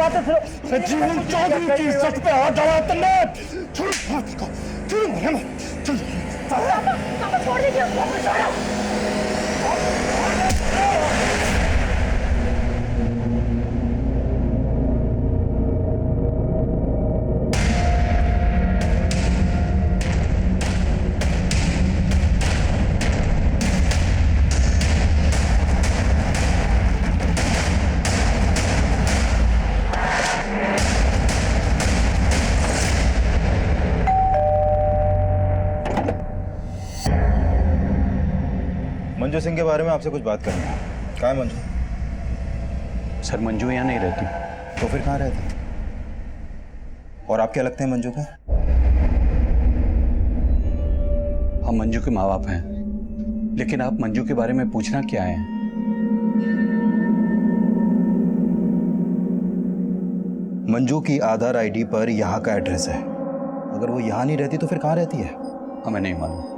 बातें सुनो। जीवन चौधरी की इज्जत पे हाथ डाला तुमने। छोड़ पापा छोड़ दीजिए। मंजू सिंह के बारे में आपसे कुछ बात करनी है। कहाँ है मंजू? सर मंजू यहाँ नहीं रहती। तो फिर कहाँ रहती? और आप क्या लगते हैं मंजू के? हम मंजू के माँ बाप हैं, लेकिन आप मंजू के बारे में पूछना क्या है? मंजू की आधार आईडी पर यहाँ का एड्रेस है। अगर वो यहाँ नहीं रहती तो फिर कहाँ रहती है? हमें नहीं मालूम।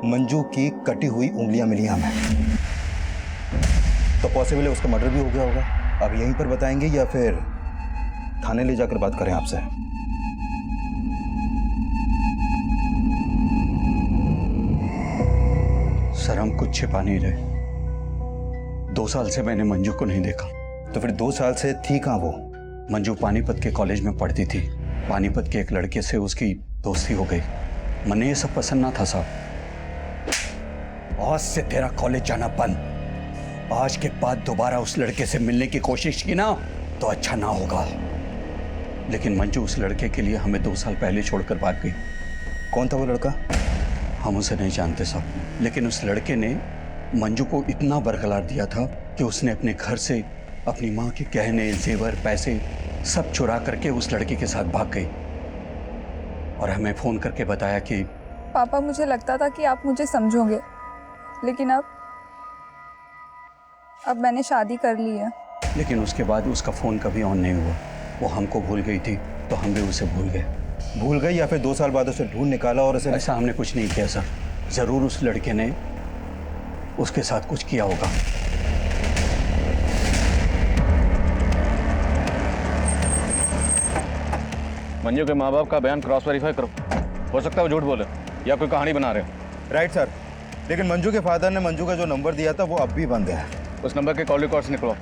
मंजू की कटी हुई उंगलियां मिली हमें, तो पॉसिबल है उसका मर्डर भी हो गया होगा। अब यहीं पर बताएंगे या फिर थाने ले जाकर बात करें आपसे? सर हम कुछ छिपा नहीं रहे। 2 साल से मैंने मंजू को नहीं देखा। तो फिर 2 साल से थी कहाँ वो? मंजू पानीपत के कॉलेज में पढ़ती थी। पानीपत के एक लड़के से उसकी दोस्ती हो गई। मने ये सब पसंद ना था साहब। आज से तेरा कॉलेज जाना बंद। आज के बाद दोबारा उस लड़के से मिलने की कोशिश की ना तो अच्छा ना होगा। लेकिन मंजू उस लड़के के लिए हमें 2 साल पहले छोड़कर भाग गई। कौन था वो लड़का? हम उसे नहीं जानते साहब, लेकिन उस लड़के ने मंजू को इतना बरकरार दिया था कि उसने अपने घर से अपनी माँ के गहने, जेवर, पैसे सब चुरा करके उस लड़के के साथ भाग गई और हमें फोन करके बताया कि पापा मुझे लगता था कि आप मुझे समझोगे, लेकिन अब मैंने शादी कर ली है। लेकिन उसके बाद उसका फोन कभी ऑन नहीं हुआ। वो हमको भूल गई थी तो हम भी उसे भूल गए। भूल गई या फिर 2 साल बाद उसे ढूंढ निकाला और उसे? ऐसा हमने कुछ नहीं किया सर। जरूर उस लड़के ने उसके साथ कुछ किया होगा। मंजू के माँ बाप का बयान क्रॉस वेरीफाई करो। हो सकता है वो झूठ बोले या कोई कहानी बना रहे हो। राइट सर, लेकिन मंजू के फादर ने मंजू का जो नंबर दिया था वो अब भी बंद है। उस नंबर के कॉल रिकॉर्ड्स निकलो।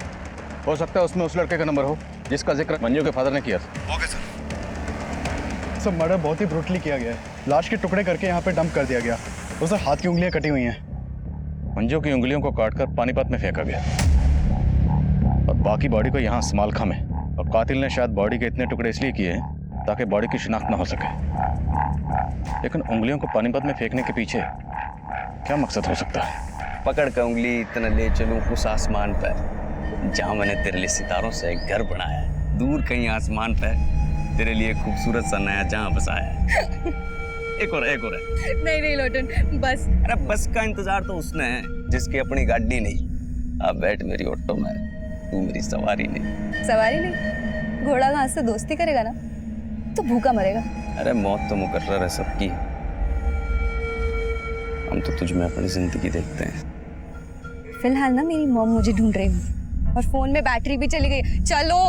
हो सकता है उसमें उस लड़के का नंबर हो जिसका जिक्र मंजू के फादर ने किया था। Okay sir. सब मर्डर बहुत ही ब्रूटली किया गया है। लाश के टुकड़े करके यहाँ पे डंप कर दिया गया। उसे हाथ की उंगलियां कटी हुई हैं। मंजू की उंगलियों को काटकर पानीपत में फेंका गया और बाकी बॉडी को यहाँ समालखा में। और कातिल ने शायद बॉडी के इतने टुकड़े इसलिए किए हैं ताकि बॉडी की शिनाख्त ना हो सके। लेकिन उंगलियों को पानीपत में फेंकने के पीछे क्या मकसद हो सकता है? पकड़ कर उंगली इतना ले चलूं उस आसमान पर जहां मैंने तेरे लिए सितारों से एक घर बनाया है। दूर कहीं आसमान पर तेरे लिए खूबसूरत सा नया जहां बसाया है। एक और है। नहीं लोटन, बस। अरे बस का इंतजार तो उसने है जिसकी अपनी गाड़ी नहीं। अब बैठ मेरी ऑटो में, तू मेरी सवारी नहीं। सवारी नहीं? घोड़ा घास से दोस्ती करेगा ना तो भूखा मरेगा। अरे मौत तो मुकर्रर है सबकी। हम तो तुझ में अपनी जिंदगी देखते हैं। फिलहाल ना मेरी मॉम मुझे ढूंढ रही है और फोन में बैटरी भी चली गई। चलो।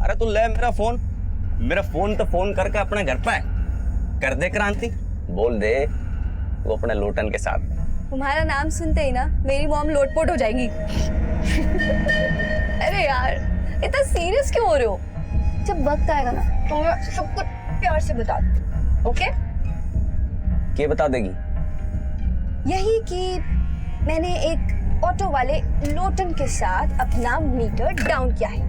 अरे तू ले मेरा फोन तो फोन करके अपने घर पे कर दे क्रांति। बोल दे वो अपने लोटन के साथ। तुम्हारा नाम सुनते ही ना मेरी मॉम लोटपोट हो जाएगी। अरे यार इतना सीरियस क्यों हो रहे हो? जब वक्त आएगा ना तो मैं सब कुछ प्यार से बता दूँ। ओके? क्या बता देगी? यही कि मैंने एक ऑटो वाले लोटन के साथ अपना मीटर डाउन किया है।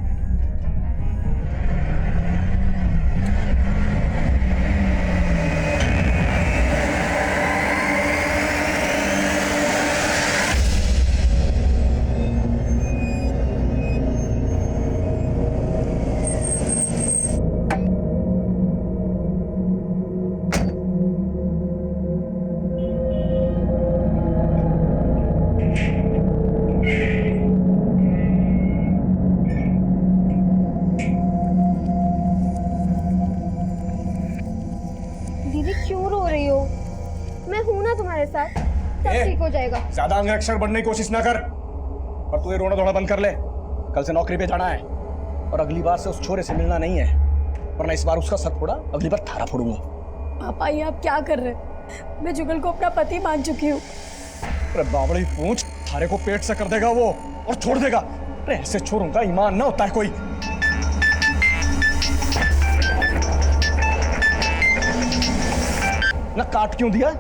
ठीक हो जाएगा। ज्यादा अंगरक्षक बनने की कोशिश ना कर और तू ये रोना धोना बंद कर ले। कल से नौकरी पे जाना है। और अगली बार से उस छोरे से मिलना नहीं है, वरना इस बार उसका सर फोड़ा, अगली बार थारा फोड़ूंगा। पापा ये आप क्या कर रहे हैं? मैं जुगल को अपना पति मान चुकी हूँ। अरे बावड़ी पूंछ, थारे को पेट से कर देगा वो और छोड़ देगा। अरे ऐसे छोरों का ईमान ना होता है कोई। ना काट क्यों दिया?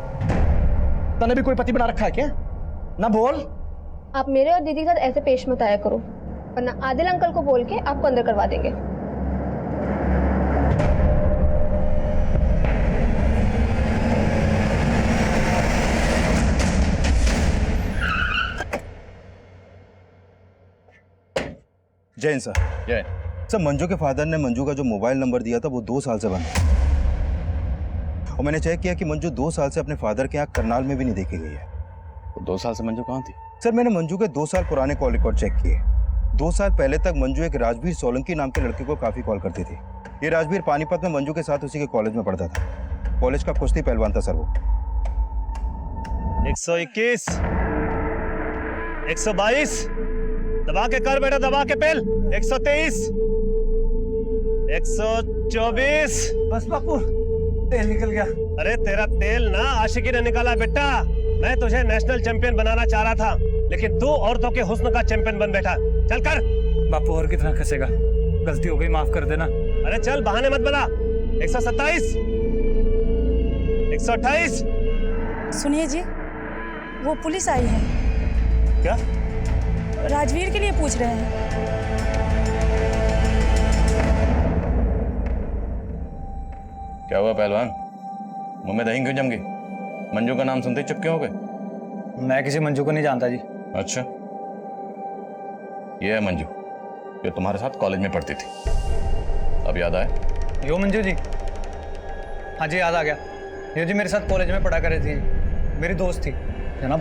तने भी कोई पति बना रखा है क्या? ना बोल। आप मेरे और दीदी के साथ ऐसे पेश मत आया करो, वरना आदिल अंकल को बोल के आपको अंदर करवा देंगे। जैन सर। जय। सर, मंजू के फादर ने मंजू का जो मोबाइल नंबर दिया था वो 2 साल से बंद है, और मैंने चेक किया कि मंजू 2 साल से अपने फादर के यहाँ करनाल में भी नहीं देखी गई है। तो 2 साल से मंजू कहाँ थी? सर, मैंने मंजू के 2 साल पुराने कॉल रिकॉर्ड चेक किए। 2 साल पहले तक मंजू एक राजवीर सोलंकी नाम के लड़के को काफी कॉल करती थी। ये राजवीर पानीपत में मंजू के साथ उसी के कॉलेज में पढ़ता था। कॉलेज का कुश्ती पहलवान था सर वो। 121, 122, दबा के कर बेटा, दबा के पेल। 123, 124। बस बापू, तेल निकल गया। अरे तेरा तेल ना आशिकी ने निकाला बेटा। मैं तुझे नेशनल चैंपियन बनाना चाह रहा था, लेकिन तू औरतों के हुस्न का चैंपियन बन बैठा। चल कर। बापू और कितना खसेगा? गलती हो गई, माफ कर देना। अरे चल, बहाने मत बना। 127, 128। सुनिए जी, वो पुलिस आई है। क्या? राजवीर के लिए पूछ रहे हैं। क्या हुआ पहलवान? मुंह में दही क्यों जम गई? मंजू का नाम सुनते ही चुप क्यों हो गए? मैं किसी मंजू को नहीं जानता जी। अच्छा, ये है मंजू जो तुम्हारे साथ कॉलेज में पढ़ती थी। अब याद आया? यो मंजू जी? हाँ जी, याद आ गया। यो जी मेरे साथ कॉलेज में पढ़ा कर रही थी, मेरी दोस्त थी। जनाब,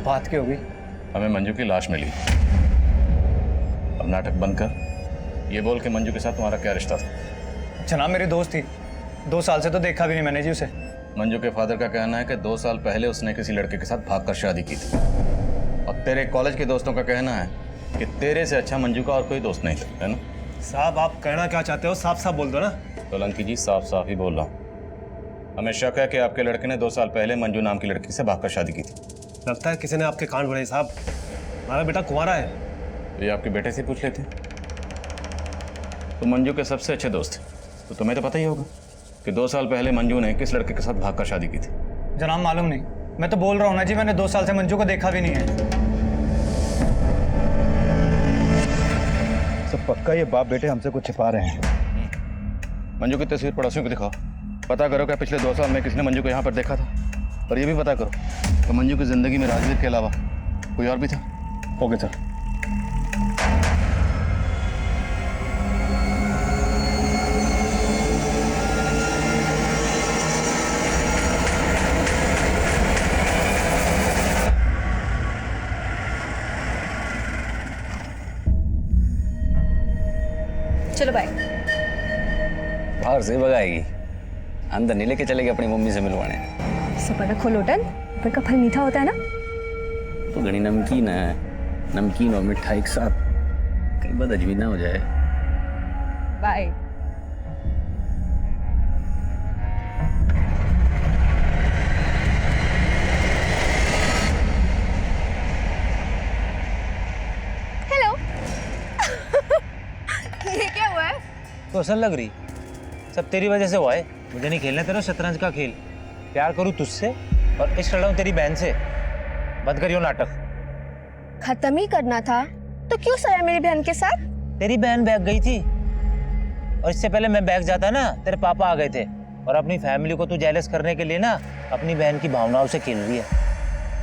बात क्या होगी? हमें मंजू की लाश मिली। अब नाटक बंद कर, ये बोल के मंजू के साथ तुम्हारा क्या रिश्ता था? जनाब, मेरी दोस्त थी। 2 साल से तो देखा भी नहीं मैंने जी उसे। मंजू के फादर का कहना है कि 2 साल पहले उसने किसी लड़के के साथ भागकर शादी की थी, और तेरे कॉलेज के दोस्तों का कहना है कि तेरे से अच्छा मंजू का और कोई दोस्त नहीं था, है ना? साहब, आप कहना क्या चाहते हो? साफ साफ बोल दो ना। सोलंकी जी, साफ साफ ही बोल रहा हूँ। हमें शक है कि आपके लड़के ने 2 साल पहले मंजू नाम की लड़की से भागकर शादी की थी। लगता है किसी ने आपके कान भरे। साहब, हमारा बेटा कुंवारा है। तो ये आपके बेटे से पूछ लेते। तो मंजू के सबसे अच्छे दोस्त थे, तो तुम्हें तो पता ही होगा कि 2 साल पहले मंजू ने किस लड़के के साथ भागकर शादी की थी। जनाब, मालूम नहीं। मैं तो बोल रहा हूँ ना जी, मैंने 2 साल से मंजू को देखा भी नहीं है। सब पक्का ये बाप बेटे हमसे कुछ छिपा रहे हैं। मंजू की तस्वीर पड़ोसियों को दिखाओ। पता करो क्या पिछले 2 साल में किसने मंजू को यहाँ पर देखा था, और ये भी पता करो कि मंजू की जिंदगी में राजवीर के अलावा कोई और भी था। Okay sir. चलो बाय। बाहर से भगाएगी, अंदर नहीं लेके चलेगी अपनी मम्मी से मिलवाने। सुपर रखो लोटन, ऊपर का फल मीठा होता है ना। तो घनी नमकीन है, नमकीन और मिठा एक साथ, कहीं बात अजमी ना हो जाए। बाय। हेलो। ये क्या हुआ है? तो असल लग रही, सब तेरी वजह से हुआ है। मुझे नहीं खेलना तेरा शतरंज का खेल। प्यार करूँ तुझसे और इश्क लड़ाऊं तेरी बहन से। बंद करियो नाटक। खत्म ही करना था तो क्यों सोया मेरी बहन के साथ? तेरी बहन बैग गई थी, और इससे पहले मैं बैग जाता ना, तेरे पापा आ गए थे। और अपनी फैमिली को तू जेलस करने के लिए ना अपनी बहन की भावनाओं से खेल रही है।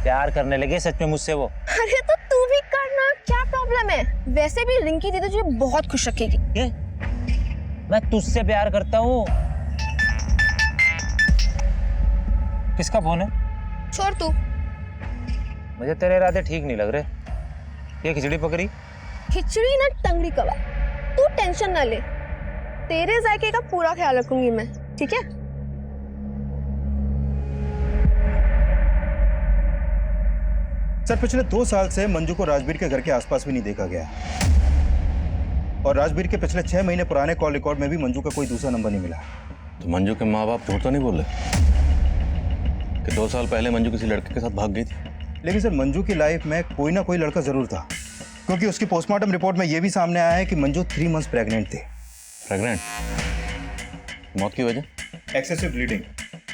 प्यार करने लगे सच में मुझसे वो। अरे तो तू भी करना, क्या प्रॉब्लम है? वैसे भी रिंकी दीदी तुझे बहुत खुश रखेगी। ये? मैं तुझसे प्यार करता हूँ। किसका फोन है? छोड़ तू। मुझे तेरे इरादे ठीक नहीं लग रहे। ये खिचड़ी पकड़ी? खिचड़ी ना टंगड़ी कबाब। तू टेंशन ना ले, तेरे जायके का पूरा ख्याल रखूंगी मैं, ठीक है? सर, पिछले 2 साल से मंजू को राजवीर के घर के आसपास भी नहीं देखा गया। और राजवीर के पिछले 6 महीने पुराने कॉल रिकॉर्ड में भी मंजू का कोई दूसरा नंबर नहीं मिला। तो मंजू के माँ बाप झूठ तो नहीं बोल रहे कि 2 साल पहले मंजू किसी लड़के के साथ भाग गई थी? लेकिन सर मंजू की लाइफ में कोई ना कोई लड़का जरूर था, क्योंकि उसकी पोस्टमार्टम रिपोर्ट में यह भी सामने आया है कि मंजू 3 मंथ्स प्रेग्नेंट थी। प्रेग्नेंट? मौत की वजह? Excessive bleeding.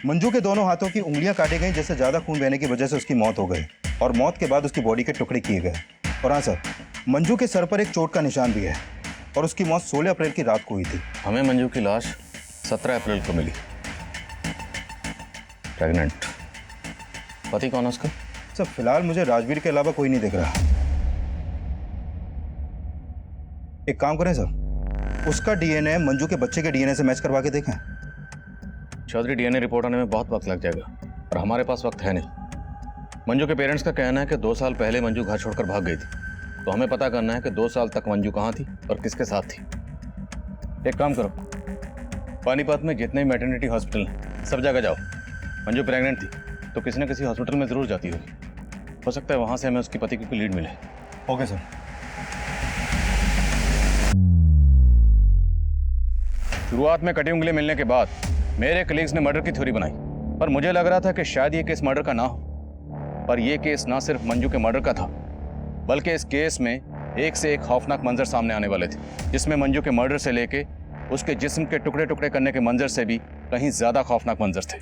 मंजू के दोनों हाथों की उंगलियां काटी गई, जिससे ज्यादा खून बहने की वजह से उसकी मौत हो गई और मौत के बाद उसकी बॉडी के टुकड़े किए गए। और हाँ सर, मंजू के सर पर एक चोट का निशान भी है और उसकी मौत 16 अप्रैल की रात को हुई थी। हमें मंजू की लाश 17 अप्रैल को मिली। प्रेग्नेंट। पति कौन है उसका? सर फिलहाल मुझे राजवीर के अलावा कोई नहीं दिख रहा। एक काम करें सर, उसका डीएनए मंजू के बच्चे के डीएनए से मैच करवा के देखें। चौधरी, डीएनए रिपोर्ट आने में बहुत वक्त लग जाएगा और हमारे पास वक्त है नहीं। मंजू के पेरेंट्स का कहना है कि 2 साल पहले मंजू घर छोड़कर भाग गई थी, तो हमें पता करना है कि 2 साल तक मंजू कहाँ थी और किसके साथ थी। एक काम करो, पानीपत में जितने भी मैटरनिटी हॉस्पिटल हैं सब जगह जाओ। मंजू प्रेग्नेंट थी तो किसी न किसी हॉस्पिटल में जरूर जाती होगी। हो सकता है वहां से हमें उसकी पति की कोई लीड मिले। Okay sir. शुरुआत में कटी उंगली मिलने के बाद मेरे कलीग्स ने मर्डर की थ्योरी बनाई, पर मुझे लग रहा था कि शायद ये केस मर्डर का ना हो। पर यह केस ना सिर्फ मंजू के मर्डर का था, बल्कि इस केस में एक से एक खौफनाक मंजर सामने आने वाले थे, जिसमें मंजू के मर्डर से लेके उसके जिस्म के टुकड़े टुकड़े करने के मंजर से भी कहीं ज्यादा खौफनाक मंजर थे।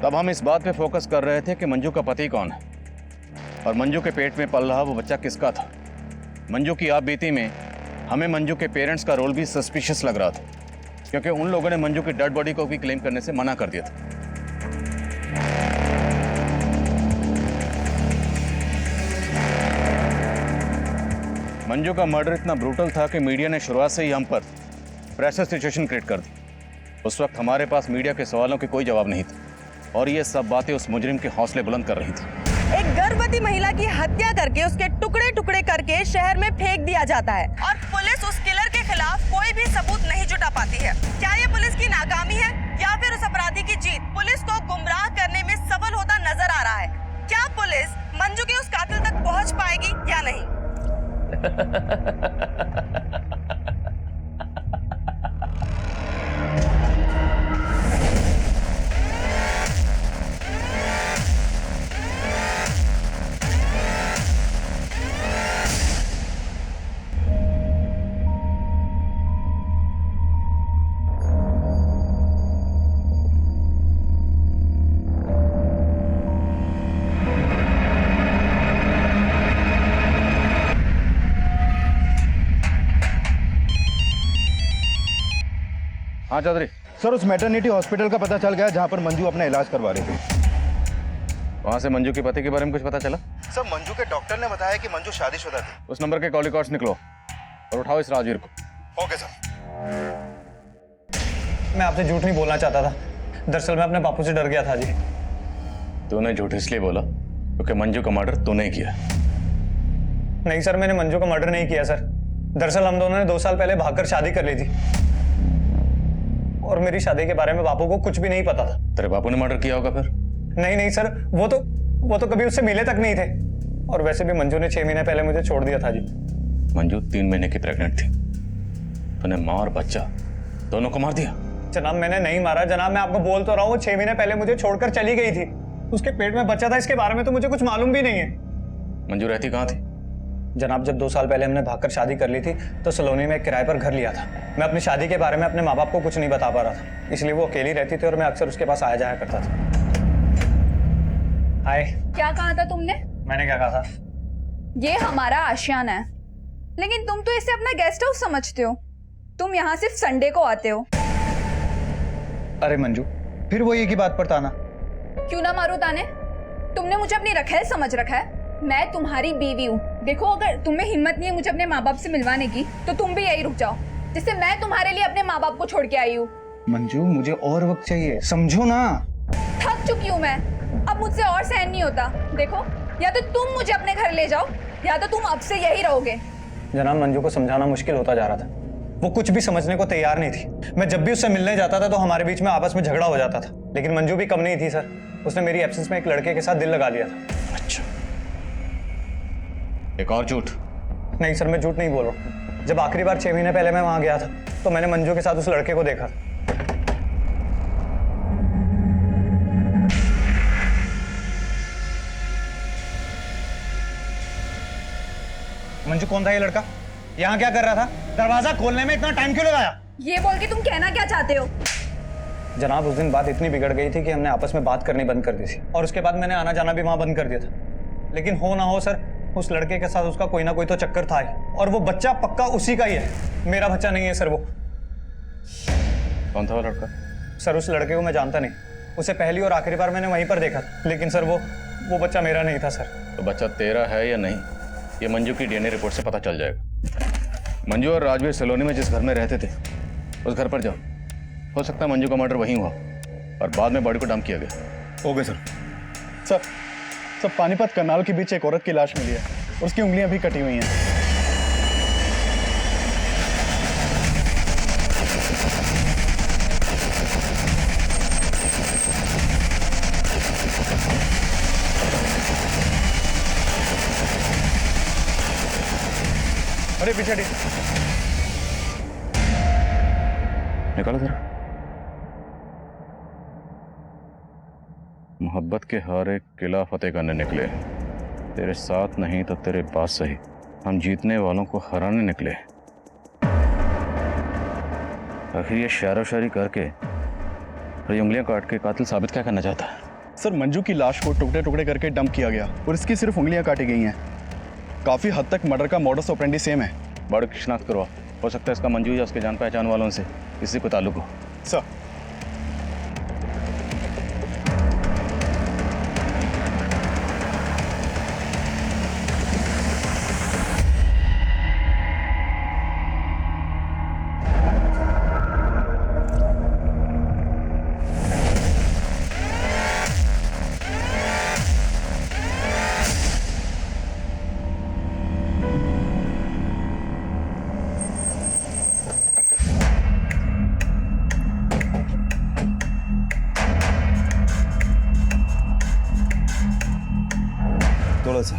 तब हम इस बात पे फोकस कर रहे थे कि मंजू का पति कौन है और मंजू के पेट में पल रहा वो बच्चा किसका था। मंजू की आप बीती में हमें मंजू के पेरेंट्स का रोल भी सस्पिशियस लग रहा था, क्योंकि उन लोगों ने मंजू की डेड बॉडी को भी क्लेम करने से मना कर दिया था। मंजू का मर्डर इतना ब्रूटल था कि मीडिया ने शुरुआत से ही हम पर प्रेशर सिचुएशन क्रिएट कर दी। उस वक्त हमारे पास मीडिया के सवालों के कोई जवाब नहीं था और ये सब बातें उस मुजरिम के हौसले बुलंद कर रही थी। एक गर्भवती महिला की हत्या करके उसके टुकड़े टुकड़े करके शहर में फेंक दिया जाता है और पुलिस उस किलर के खिलाफ कोई भी सबूत नहीं जुटा पाती है। क्या ये पुलिस की नाकामी है या फिर उस अपराधी की जीत पुलिस को गुमराह करने में सफल होता नजर आ रहा है? क्या पुलिस मंजू के उस कातिल तक पहुंच पाएगी या नहीं? हाँ चौधरी। सर उस मैटरनिटी हॉस्पिटल का पता चल गया जहां पर मंजू अपना इलाज करवा रही थी। वहां से मंजू के पति के बारे में कुछ पता चला? सर मंजू के डॉक्टर ने बताया कि मंजू शादीशुदा थी। उस नंबर के कॉल रिकॉर्ड्स निकलो और उठाओ इस राजवीर को। Okay sir. मैं आपसे झूठ नहीं बोलना चाहता था, दरअसल मैं अपने बापू से डर गया था जी। तूने झूठ इसलिए बोला क्योंकि मंजू का मर्डर तूने किया? नहीं सर, मैंने मंजू का मर्डर नहीं किया सर। दरअसल हम दोनों ने 2 साल पहले भागकर शादी कर ली थी और मेरी शादी के बारे में बापू को कुछ भी नहीं पता था। तेरे बापू ने मर्डर किया होगा फिर? नहीं सर, वो तो कभी उससे मिले तक नहीं थे और वैसे भी मंजू ने 6 महीने पहले मुझे छोड़ दिया था जी। मंजू 3 महीने की प्रेग्नेंट थी, तूने माँ और बच्चा दोनों को मार दिया? जनाब मैंने नहीं मारा जनाब, मैं आपको बोल तो रहा हूँ, वो 6 महीने पहले मुझे छोड़कर चली गई थी। उसके पेट में बच्चा था, इसके बारे में तो मुझे कुछ मालूम भी नहीं है। मंजू रहती कहाँ थी? जनाब जब 2 साल पहले हमने भागकर शादी कर ली थी तो सलोनी में एक किराए पर घर लिया था। मैं अपनी शादी के बारे में अपने माँ बाप को कुछ नहीं बता पा रहा था, इसलिए वो अकेली रहती थी और मैं अक्सर उसके पास आया जाया करता था। हाय। क्या कहा था तुमने? मैंने क्या कहा था? ये हमारा आशियाना है, लेकिन तुम तो इसे अपना गेस्ट हाउस समझते हो। तुम यहाँ सिर्फ संडे को आते हो। अरे मंजू, फिर वो एक ही बात पर ताना। क्यों ना मारो ताने? तुमने मुझे अपनी रखेल समझ रखा है। मैं तुम्हारी बीवी हूँ। देखो अगर तुम्हें हिम्मत नहीं है मुझे अपने माँ बाप से मिलवाने की तो तुम भी यही रुक जाओ, जिससे मैं तुम्हारे लिए अपने माँ बाप को छोड़ के आई हूँ। मंजू मुझे और वक्त चाहिए, समझो ना। थक चुकी हूँ मैं, अब मुझसे और सहन नहीं होता। देखो या तो तुम मुझे अपने घर ले जाओ या तो तुम अब से यही रहोगे। जनाब मंजू को समझाना मुश्किल होता जा रहा था, वो कुछ भी समझने को तैयार नहीं थी। मैं जब भी उससे मिलने जाता था तो हमारे बीच में आपस में झगड़ा हो जाता था, लेकिन मंजू भी कम नहीं थी सर। उसने मेरी एब्सेंस में एक लड़के के साथ दिल लगा लिया था। अच्छा, एक और झूठ? नहीं सर, मैं झूठ नहीं बोल रहा हूँ। जब आखिरी बार 6 महीने पहले मैं वहां गया था तो मैंने मंजू के साथ उस लड़के को देखा। मंजू कौन था ये लड़का? यहाँ क्या कर रहा था? दरवाजा खोलने में इतना टाइम क्यों लगाया? ये बोल के तुम कहना क्या चाहते हो? जनाब, उस दिन बात इतनी बिगड़ गई थी कि हमने आपस में बात करनी बंद कर दी थी और उसके बाद मैंने आना जाना भी वहां बंद कर दिया था। लेकिन हो ना हो सर, उस लड़के के साथ उसका कोई ना कोई तो चक्कर था ही, और वो बच्चा पक्का उसी का ही है। मेरा बच्चा नहीं है सर वो। कौन था वो लड़का? सर उस लड़के को मैं जानता नहीं, उसे पहली और आखिरी बार मैंने वहीं पर देखा था, लेकिन सर वो बच्चा मेरा नहीं था सर। तो बच्चा तेरा है या नहीं, ये मंजू की डीएनए रिपोर्ट से पता चल जाएगा। मंजू और राजवीर सलोनी में जिस घर में रहते थे उस घर पर जाओ। हो सकता है मंजू का मर्डर वहीं हुआ और बाद में बॉडी को डंप किया गया। Okay sir. Sir Panipat Karnal के बीच एक औरत की लाश मिली है, उसकी उंगलियां भी कटी हुई हैं। अरे पीछे निकालो जरा। मोहब्बत के हारे किला फतेह करने निकले, तेरे साथ नहीं तो तेरे पास सही, हम जीतने वालों को हराने निकले। आखिर ये शायरो शायरी करके और ये उंगलियां काट के कातिल साबित क्या करना चाहता है? सर मंजू की लाश को टुकड़े टुकड़े करके डंप किया गया और इसकी सिर्फ उंगलियां काटी गई हैं। काफी हद तक मर्डर का मॉडस ऑपरेंडी सेम है। बॉडी की शिनाख्त करवा, हो सकता है इसका मंजू या उसके जान पहचान वालों से किसी को ताल्लुक हो। सर थोड़ा सा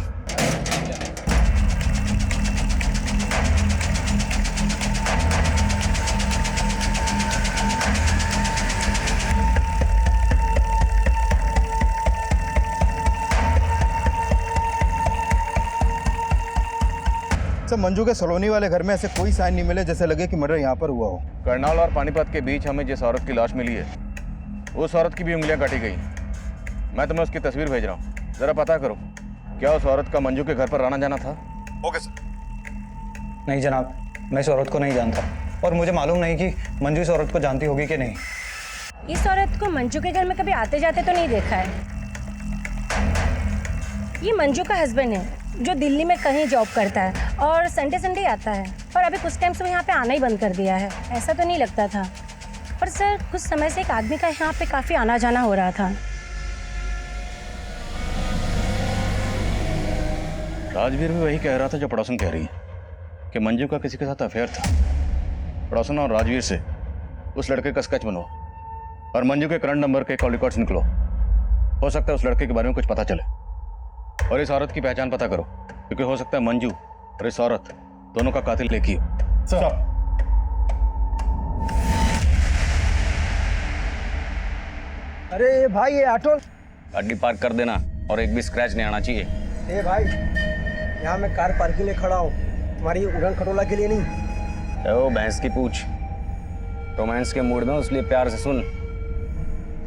सर मंजू के सलोनी वाले घर में ऐसे कोई साइन नहीं मिले जैसे लगे कि मर्डर यहाँ पर हुआ हो। करनाल और पानीपत के बीच हमें जिस औरत की लाश मिली है उस औरत की भी उंगलियां काटी गई। मैं तुम्हें उसकी तस्वीर भेज रहा हूँ, जरा पता करो क्या उस औरत का मंजू के घर पर आना जाना था? Okay sir. नहीं जनाब, मैं इस औरत को नहीं जानता और मुझे मालूम नहीं कि मंजू इस औरत को जानती होगी कि नहीं। इस औरत को मंजू के घर में कभी आते जाते तो नहीं देखा है। ये मंजू का हस्बैंड है जो दिल्ली में कहीं जॉब करता है और संडे संडे आता है, पर अभी कुछ टाइम से वो यहाँ पे आना ही बंद कर दिया है। ऐसा तो नहीं लगता था, पर सर कुछ समय से एक आदमी का यहाँ पे काफ़ी आना जाना हो रहा था। राजवीर भी वही कह रहा था जो पड़ोसन कह रही है कि मंजू का किसी के साथ अफेयर था। पड़ोसन और राजवीर से उस लड़के का स्केच बनवाओ और मंजू के करंट नंबर के कॉल रिकॉर्ड्स निकलो। हो सकता है उस लड़के के बारे में कुछ पता चले और इस औरत की पहचान पता करो, क्योंकि हो सकता है मंजू और इस औरत दोनों का कातिल एक ही हो। सर अरे भाई ये ऑटो गाड़ी पार्क कर देना और एक भी स्क्रैच नहीं आना चाहिए। ए भाई, यहाँ मैं कार पार्किंग के लिए खड़ा हूँ, तुम्हारी उड़न खटोला के लिए नहीं। ओ भैंस की पूछ, रोमांस के मूड में इसलिए प्यार से सुन,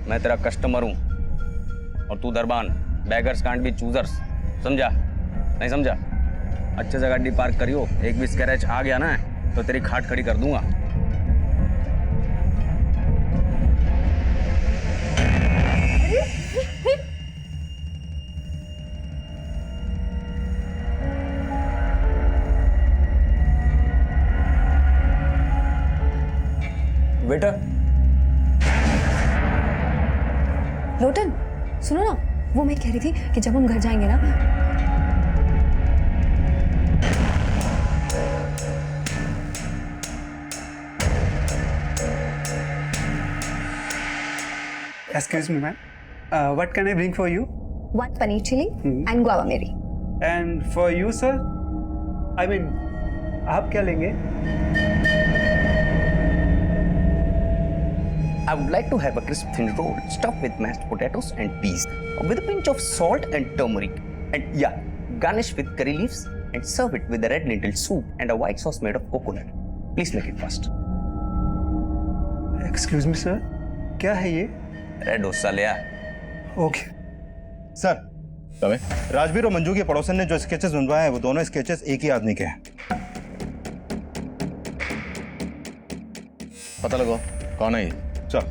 मैं तेरा कस्टमर हूँ और तू दरबान। बैगर्स कांट बी चूजर्स, समझा? नहीं समझा? अच्छे से गाड़ी पार्क करियो, एक भी स्क्रैच आ गया ना तो तेरी खाट खड़ी कर दूंगा। बेटा लोटन, सुनो ना, वो मैं कह रही थी कि जब हम घर जाएंगे ना, Excuse me, ma'am. What can I bring for you? 1 paneer chili and guava meri. And for you, sir? I mean, आप क्या लेंगे? I would like to have a crisp thin roll stuffed with mashed potatoes and peas, with a pinch of salt and turmeric, and yeah, garnish with curry leaves and serve it with a red lentil soup and a white sauce made of coconut. Please make it fast. Excuse me sir, क्या है ये? Red dosa ले आ। Okay sir, Rajveer और मंजू के पड़ोसन ने जो sketches बनवाए हैं वो दोनों स्केचेस एक ही आदमी के हैं। पता लगाओ कौन है ये। सर।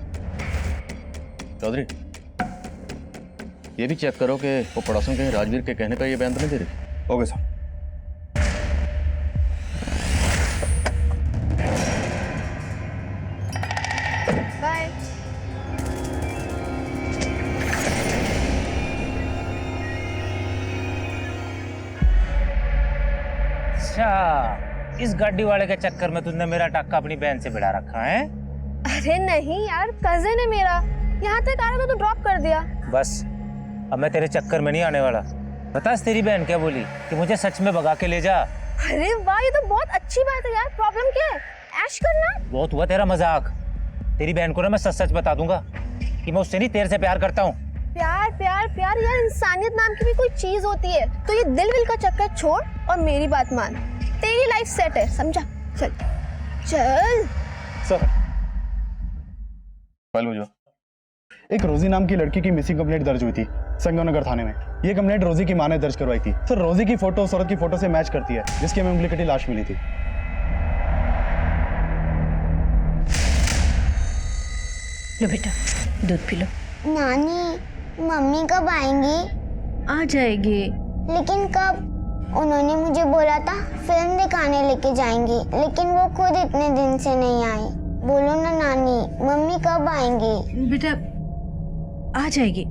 चौधरी, ये भी चेक करो कि वो पड़ोसन कहीं राजवीर के कहने का ये बयान तो नहीं दे रही। Okay sir. बाय। अच्छा, इस गाड़ी वाले के चक्कर में तुमने मेरा टक्का अपनी बहन से भिड़ा रखा है? अरे नहीं यार, कजिन है मेरा, यहाँ तक आ रहा था तो ड्रॉप कर दिया। बस अब मैं तेरे चक्कर में नहीं आने वाला। बता तेरी बहन क्या बोली कि मुझे सच में भगा के ले जा। अरे वाह, ये तो बहुत अच्छी बात है यार। प्रॉब्लम क्या है? ऐश करना। बहुत हुआ तेरा मजाक। तेरी बहन को ना मैं सच सच बता दूंगा कि मैं उससे नहीं तेरे से प्यार करता हूँ। प्यार प्यार प्यार यार, इंसानियत नाम की भी कोई चीज होती है। तो ये दिल विल का चक्कर छोड़ और मेरी बात मान। तेरी लाइफ सेट है, समझा? चल चल। सर, फाइल मुझे। एक रोजी नाम की लड़की की मिसिंग कंप्लेंट दर्ज हुई थी संगमनगर थाने में। ये कंप्लेंट रोजी की मां ने दर्ज करवाई थी। सर, रोजी की फोटो सौरभ की फोटो से मैच करती है, जिसकी हमें उंगली कटी लाश मिली थी। लो बेटा, दूध पी लो। नानी, मम्मी कब आएंगी? आ जाएगी। लेकिन कब? उन्होंने मुझे बोला था फिल्म दिखाने लेके जाएंगी, लेकिन वो खुद इतने दिन से नहीं आई। बोलो ना नानी, मम्मी कब आएंगी? बेटा आ जाएगी।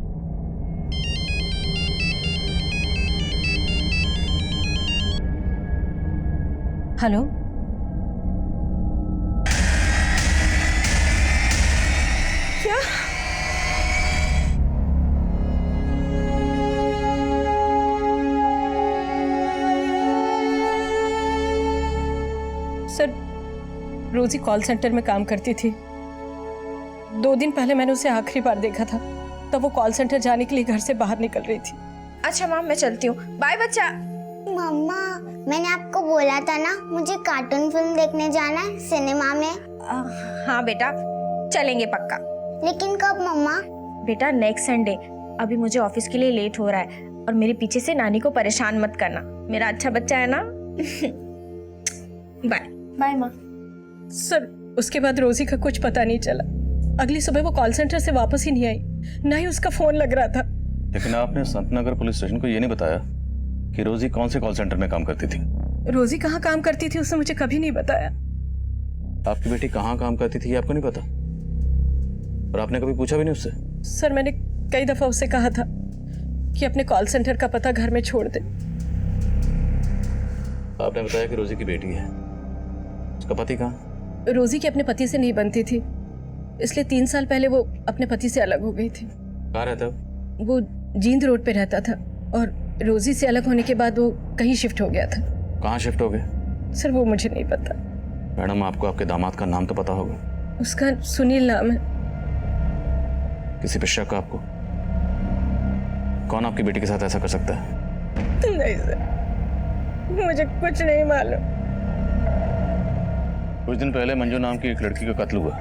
हेलो, क्या? सर, रोजी कॉल सेंटर में काम करती थी। 2 दिन पहले मैंने उसे आखिरी बार देखा था, तब वो कॉल सेंटर जाने के लिए घर से बाहर निकल रही थी। अच्छा माम, मैं चलती हूँ। बाय बच्चा। मम्मा, मैंने आपको बोला था ना मुझे कार्टून फिल्म देखने जाना है सिनेमा में। हाँ बेटा, चलेंगे पक्का। लेकिन कब मम्मा? बेटा नेक्स्ट संडे। अभी मुझे ऑफिस के लिए लेट हो रहा है और मेरे पीछे से नानी को परेशान मत करना। मेरा अच्छा बच्चा है ना। बाय। बाय माँ। सर, उसके बाद रोजी का कुछ पता नहीं चला। अगली सुबह वो कॉल सेंटर से वापस ही नहीं आई, ना ही उसका फोन लग रहा था। लेकिन आपने संतनगर पुलिस स्टेशन को ये नहीं बताया कि रोजी कौन से कॉल सेंटर में काम करती थी? रोजी कहाँ काम करती थी उसने मुझे कभी नहीं बताया। आपकी बेटी कहाँ काम करती थी ये आपको नहीं पता? और आपने कभी पूछा भी नहीं उससे? सर, मैंने कई दफा उससे कहा था कि अपने कॉल सेंटर का पता घर में छोड़ दे। आपने बताया कि रोजी की बेटी है, उसका पति कहाँ? रोजी की अपने पति से नहीं बनती थी, इसलिए 3 साल पहले वो अपने पति से अलग हो गई थी। कहाँ रहता है वो जींद रोड पे रहता था और रोजी से अलग होने के बाद वो कहीं शिफ्ट हो गया था। कहाँ शिफ्ट हो गए? सर, वो मुझे नहीं पता। मैडम, आपको आपके दामाद का नाम तो पता होगा। उसका सुनील नाम है। किसी पे शक आपको? कौन आपकी बेटी के साथ ऐसा कर सकता है? नहीं सर, मुझे कुछ नहीं मालूम। कुछ दिन पहले मंजू नाम की एक लड़की का कत्ल हुआ।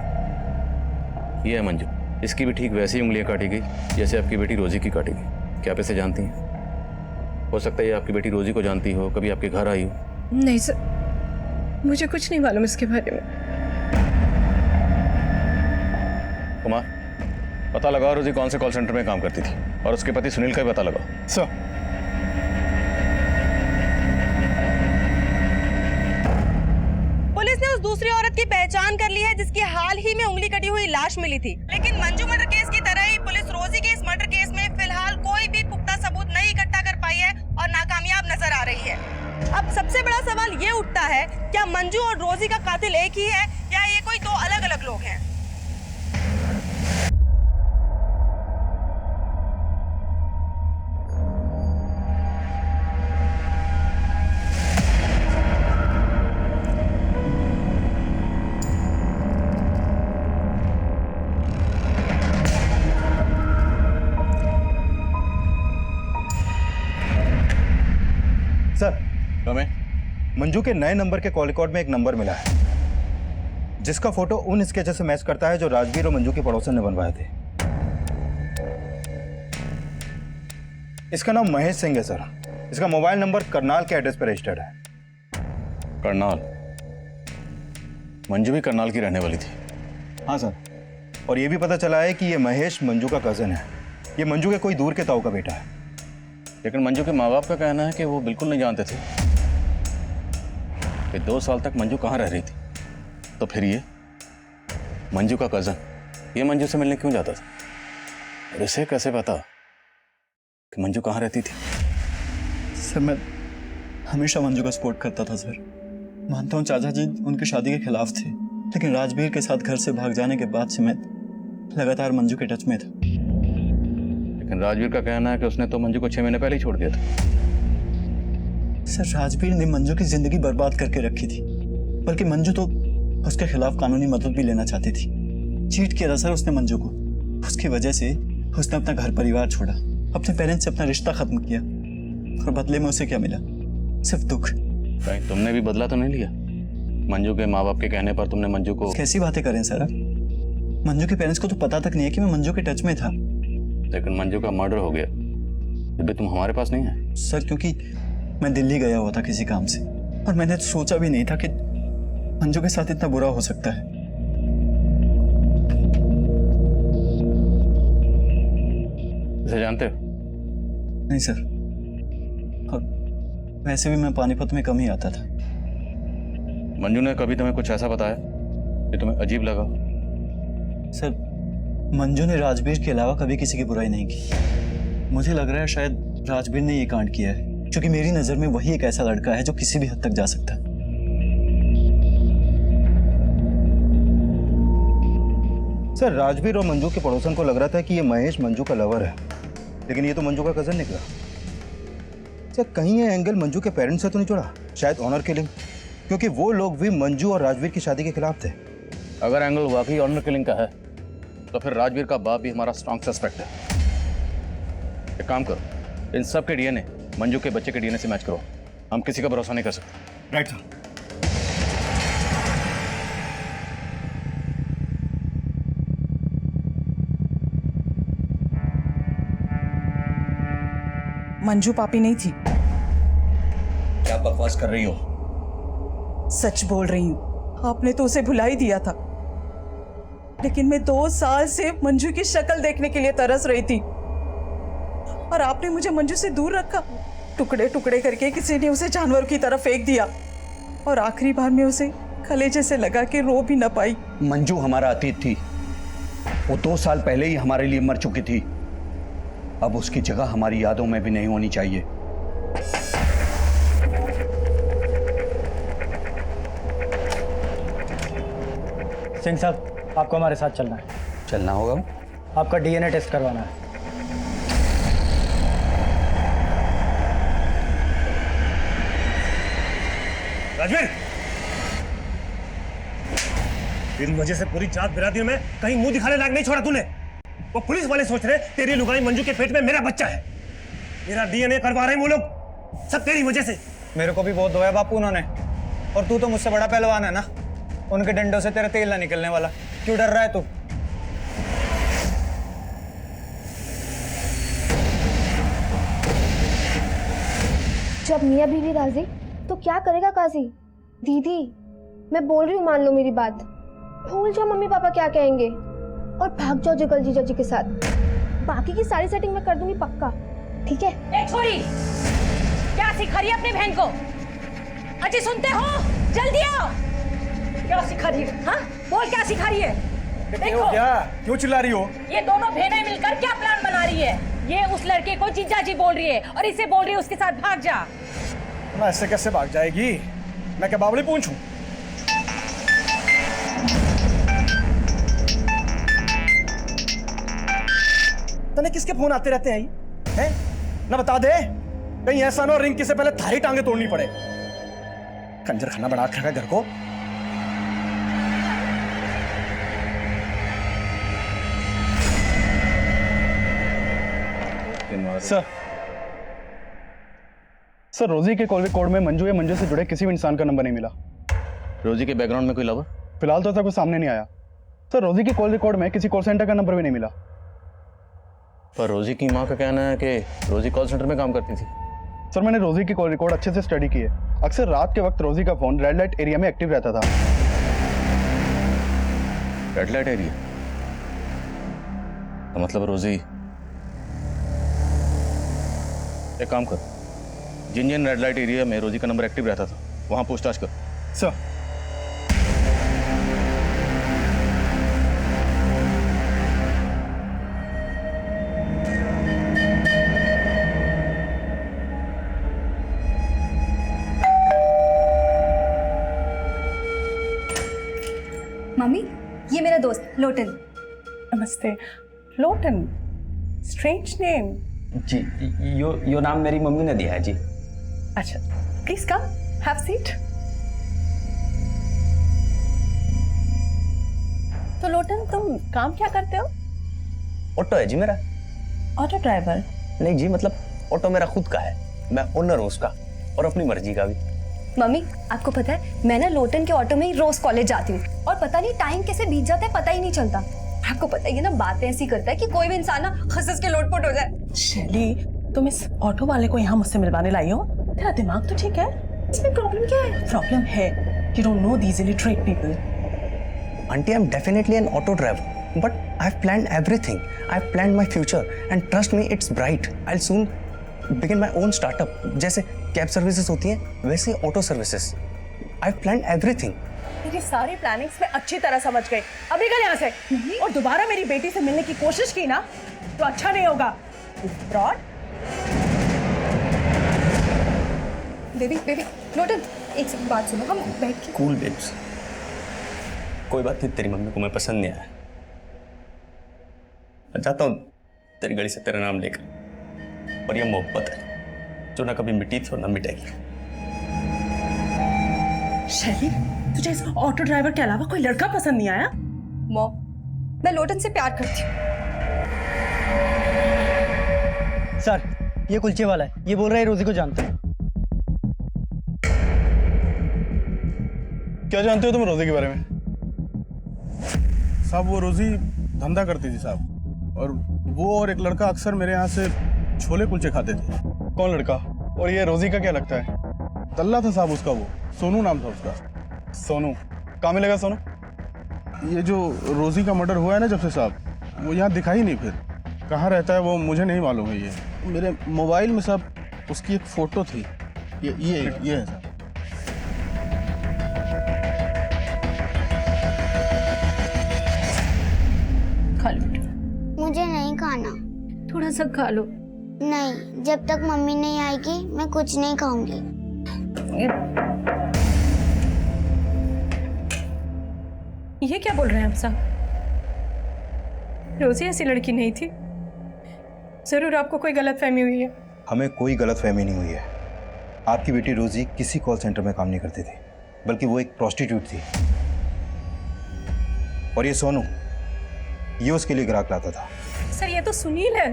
ये है मंजू। इसकी भी ठीक वैसी उंगलियां काटी गई जैसे आपकी बेटी रोजी की काटी गई। क्या आप इसे जानती हैं? हो सकता है ये आपकी बेटी रोजी को जानती हो, कभी आपके घर आई हो। नहीं सर, मुझे कुछ नहीं मालूम इसके बारे में। कुमार, पता लगाओ रोजी कौन से कॉल सेंटर में काम करती थी और उसके पति सुनील का भी पता लगाओ। सर। पुलिस ने उस दूसरी औरत की पहचान कर ली है जिसकी हाल ही में उंगली कटी हुई लाश मिली थी। लेकिन मंजू मर्डर केस की तरह ही पुलिस रोजी के इस मर्डर केस में फिलहाल कोई भी पुख्ता सबूत नहीं इकट्ठा कर पाई है और नाकामयाब नजर आ रही है। अब सबसे बड़ा सवाल ये उठता है, क्या मंजू और रोजी का कातिल एक ही है या ये कोई 2 अलग अलग लोग हैं? सर कमें मंजू के नए नंबर के कॉल रिकॉर्ड में एक नंबर मिला है जिसका फोटो उन स्केचेस से मैच करता है जो राजवीर और मंजू के पड़ोसन ने बनवाए थे। इसका नाम महेश सिंह है सर। इसका मोबाइल नंबर करनाल के एड्रेस पर रजिस्टर्ड है। करनाल? मंजू भी करनाल की रहने वाली थी? हाँ सर, और ये भी पता चला है कि ये महेश मंजू का कजन है। ये मंजू के कोई दूर के ताऊ का बेटा है। लेकिन मंजू के माँ बाप का कहना है कि वो बिल्कुल नहीं जानते थे कि 2 साल तक मंजू कहाँ रह रही थी। तो फिर ये मंजू का कजन ये मंजू से मिलने क्यों जाता था? और इसे कैसे पता कि मंजू कहाँ रहती थी? सर मैं हमेशा मंजू का सपोर्ट करता था सर। मानता हूँ चाचा जी उनकी शादी के खिलाफ थे, लेकिन राजवीर के साथ घर से भाग जाने के बाद से मैं लगातार मंजू के टच में था। लेकिन राजवीर का कहना है कि उसने तो मंजू को 6 महीने पहले ही छोड़ दिया था। सर राजवीर ने मंजू की जिंदगी बर्बाद करके रखी थी, बल्कि मंजू तो उसके खिलाफ कानूनी मदद भी लेना चाहती थी। चीट किया था सर उसने मंजू को। उसकी वजह से उसने अपना घर परिवार छोड़ा, अपने पेरेंट्स से अपना रिश्ता खत्म किया, और बदले में उसे क्या मिला? सिर्फ दुख। कहीं तुमने भी बदला तो नहीं लिया? मंजू के माँ बाप के कहने पर तुमने मंजू को... कैसी बातें करें सर आप? मंजू के पेरेंट्स को तो पता तक नहीं है कि मैं मंजू के टच में था। लेकिन मंजू का मर्डर हो गया, फिर भी तुम हमारे पास नहीं है। सर क्योंकि मैं दिल्ली गया हुआ था किसी काम से, और मैंने सोचा भी नहीं था कि मंजू के साथ इतना बुरा हो सकता है। इसे जानते हो? नहीं सर, और वैसे भी मैं पानीपत में कम ही आता था। मंजू ने कभी तुम्हें कुछ ऐसा बताया कि तुम्हें अजीब लगा? सर मंजू ने राजवीर के अलावा कभी किसी की बुराई नहीं की। मुझे लग रहा है शायद राजवीर ने ये कांड किया है, क्योंकि मेरी नजर में वही एक ऐसा लड़का है जो किसी भी हद तक जा सकता है। सर राजवीर और मंजू के पड़ोसन को लग रहा था कि ये महेश मंजू का लवर है, लेकिन ये तो मंजू का कजन निकला। सर कहीं ये एंगल मंजू के पेरेंट्स से तो नहीं जुड़ा? शायद ऑनर किलिंग, क्योंकि वो लोग भी मंजू और राजवीर की शादी के खिलाफ थे। अगर एंगल वाकई ऑनर किलिंग का है तो फिर राजवीर का बाप भी हमारा स्ट्रॉन्ग सस्पेक्ट है। एक काम करो, इन सब के डीएनए मंजू के बच्चे के डीएनए से मैच करो। हम किसी का भरोसा नहीं कर सकते। Right sir. मंजू पापी नहीं थी। क्या बकवास कर रही हो? सच बोल रही हूँ, आपने तो उसे भुला ही दिया था, लेकिन मैं 2 साल से मंजू की शक्ल देखने के लिए तरस रही थी, और आपने मुझे मंजू से दूर रखा। टुकड़े टुकड़े करके किसी ने उसे जानवर की तरफ फेंक दिया, और आखिरी बार में उसे कलेजे से लगा के रो भी न पाई। मंजू हमारा अतीत थी। वो 2 साल पहले ही हमारे लिए मर चुकी थी। अब उसकी जगह हमारी यादों में भी नहीं होनी चाहिए। सिंह साहब, आपको हमारे साथ चलना है। चलना होगा? आपका डीएनए टेस्ट करवाना है। राजवीर, तेरी वजह से पूरी जात बिरादरी में कहीं मुंह दिखाने लायक नहीं छोड़ा तूने। वो पुलिस वाले सोच रहे तेरी लुगाई मंजू के पेट में मेरा बच्चा है। मेरा डीएनए करवा रहे हैं वो लोग, सब तेरी वजह से। मेरे को भी बहुत धोया बापू उन्होंने, और तू तो मुझसे बड़ा पहलवान है ना। उनके डंडों से तेरा तेल ना निकलने वाला। क्यों डर रहा है तू? जब मियाँ बीवी राजी तो क्या करेगा काजी? दीदी मैं बोल रही हूँ, मान लो मेरी बात। भूल जाओ मम्मी पापा क्या कहेंगे और भाग जाओ जगल जीजा जी के साथ। बाकी की सारी सेटिंग मैं कर दूंगी पक्का, ठीक है? ए छोरी, क्या सिखा रही है अपनी बहन को? अजी सुनते हो? जल्दी आओ। क्या सिखा रही है? हाँ बोल, क्या सिखा रही है? देखो क्या, क्यों चिल्ला रही हो? ये दोनों बहनें मिलकर क्या प्लान बना रही है? ये उस लड़के को जीजा जी बोल रही है और इसे बोल रही है उसके साथ भाग जा। मैं ऐसे कैसे भाग जाएगी? मैं क्या बावली पूंछूं? तने किसके फोन आते रहते हैं? ना बता दे, कहीं ऐसा ना हो रिंकी से पहले थारी टांगे तोड़नी पड़े। कंजर खाना बना के रखा घर को। सर, सर रोजी के कॉल रिकॉर्ड में मंजू या मंजू से जुड़े किसी भी इंसान का नंबर नहीं मिला। रोजी के बैकग्राउंड में कोई लवर? फिलहाल तो ऐसा कुछ सामने नहीं आया। सर रोजी के कॉल रिकॉर्ड में किसी कॉल सेंटर का नंबर भी नहीं मिला। पर रोजी की माँ का कहना है कि रोजी कॉल सेंटर में काम करती थी। सर मैंने रोजी की कॉल रिकॉर्ड अच्छे से स्टडी की है। अक्सर रात के वक्त रोजी का फोन रेड लाइट एरिया में एक्टिव रहता था। Red light area? तो मतलब रोजी, एक काम कर, जिन जिन रेड लाइट एरिया में रोजी का नंबर एक्टिव रहता था वहां पूछताछ कर। सर मम्मी, ये मेरा दोस्त लोटन। नमस्ते। Lotan, strange name. जी, यो नाम मेरी मम्मी ने दिया है जी। अच्छा, प्लीज कम, हैव सीट। तो लोटन, तुम काम क्या करते हो? ऑटो है जी मेरा। Auto driver? नहीं जी, मतलब ऑटो मेरा खुद का है, मैं ओनर हूँ उसका, और अपनी मर्जी का भी। मम्मी, आपको पता है मैं ना लोटन के ऑटो में ही रोज कॉलेज जाती हूँ और पता नहीं टाइम कैसे बीत जाता है, पता ही नहीं चलता। आपको पता ही है ना, बातें ऐसी करता है कि कोई भी इंसान ना हंस के लोटपोट हो जाए। शैली, तुम इस ऑटो वाले को यहाँ मुझसे मिलवाने लाई हो? तेरा दिमाग तो ठीक है? इसमें प्रॉब्लम क्या है? प्रॉब्लम है, you don't know these illiterate people. Auntie, I'm definitely an auto driver, but I've planned everything. I've planned my future, and trust me, it's bright. I'll soon begin my own startup. जैसे cab services होती हैं, वैसे auto services. I've planned everything. मेरी सारी plannings में अच्छी तरह समझ गई। अब निकल यहाँ से, और दोबारा मेरी बेटी से मिलने की कोशिश की ना तो अच्छा नहीं होगा। फ्रॉड। बेबी, लोटन, एक सेकंड बात सुनो, हम बैठ के। Cool babes. कोई बात नहीं, तेरी मम्मी को मैं पसंद नहीं आया। मैं चाहता हूँ तेरी गली से तेरा नाम लेकर, और ये मोहब्बत है जो ना कभी मिटी थी और ना मिटेगी। शैली, तुझे इस ऑटो ड्राइवर के अलावा कोई लड़का पसंद नहीं आया? मॉम, मैं लोटन से प्यार करती हूँ। सर, ये कुलचे वाला है, ये बोल रहा है रोजी को जानते हैं। क्या जानते हो तुम रोजी के बारे में? साहब वो रोजी धंधा करती थी साहब, और वो और एक लड़का अक्सर मेरे यहाँ से छोले कुलचे खाते थे। कौन लड़का? और ये रोजी का क्या लगता है? दल्ला था साहब उसका, वो सोनू नाम था उसका। सोनू? कहाँ मिलेगा सोनू? ये जो रोजी का मर्डर हुआ है ना जब से साहब, वो यहाँ दिखा ही नहीं। फिर कहाँ रहता है वो मुझे नहीं मालूम है। ये मेरे मोबाइल में साहब उसकी एक फ़ोटो थी, ये है साहब। खा लो। मुझे नहीं खाना। थोड़ा सा खा लो। नहीं, जब तक मम्मी नहीं आएगी मैं कुछ नहीं खाऊंगी। ये क्या बोल रहे हैं आप साहब? रोजी ऐसी लड़की नहीं थी। जरूर आपको कोई गलतफहमी हुई है। हमें कोई गलतफहमी नहीं हुई है। आपकी बेटी रोजी किसी कॉल सेंटर में काम नहीं करती थी, बल्कि वो एक प्रोस्टिट्यूट थी। और ये सोनू, ये उसके लिए ग्राहक लाता था। सर, ये तो सुनील है,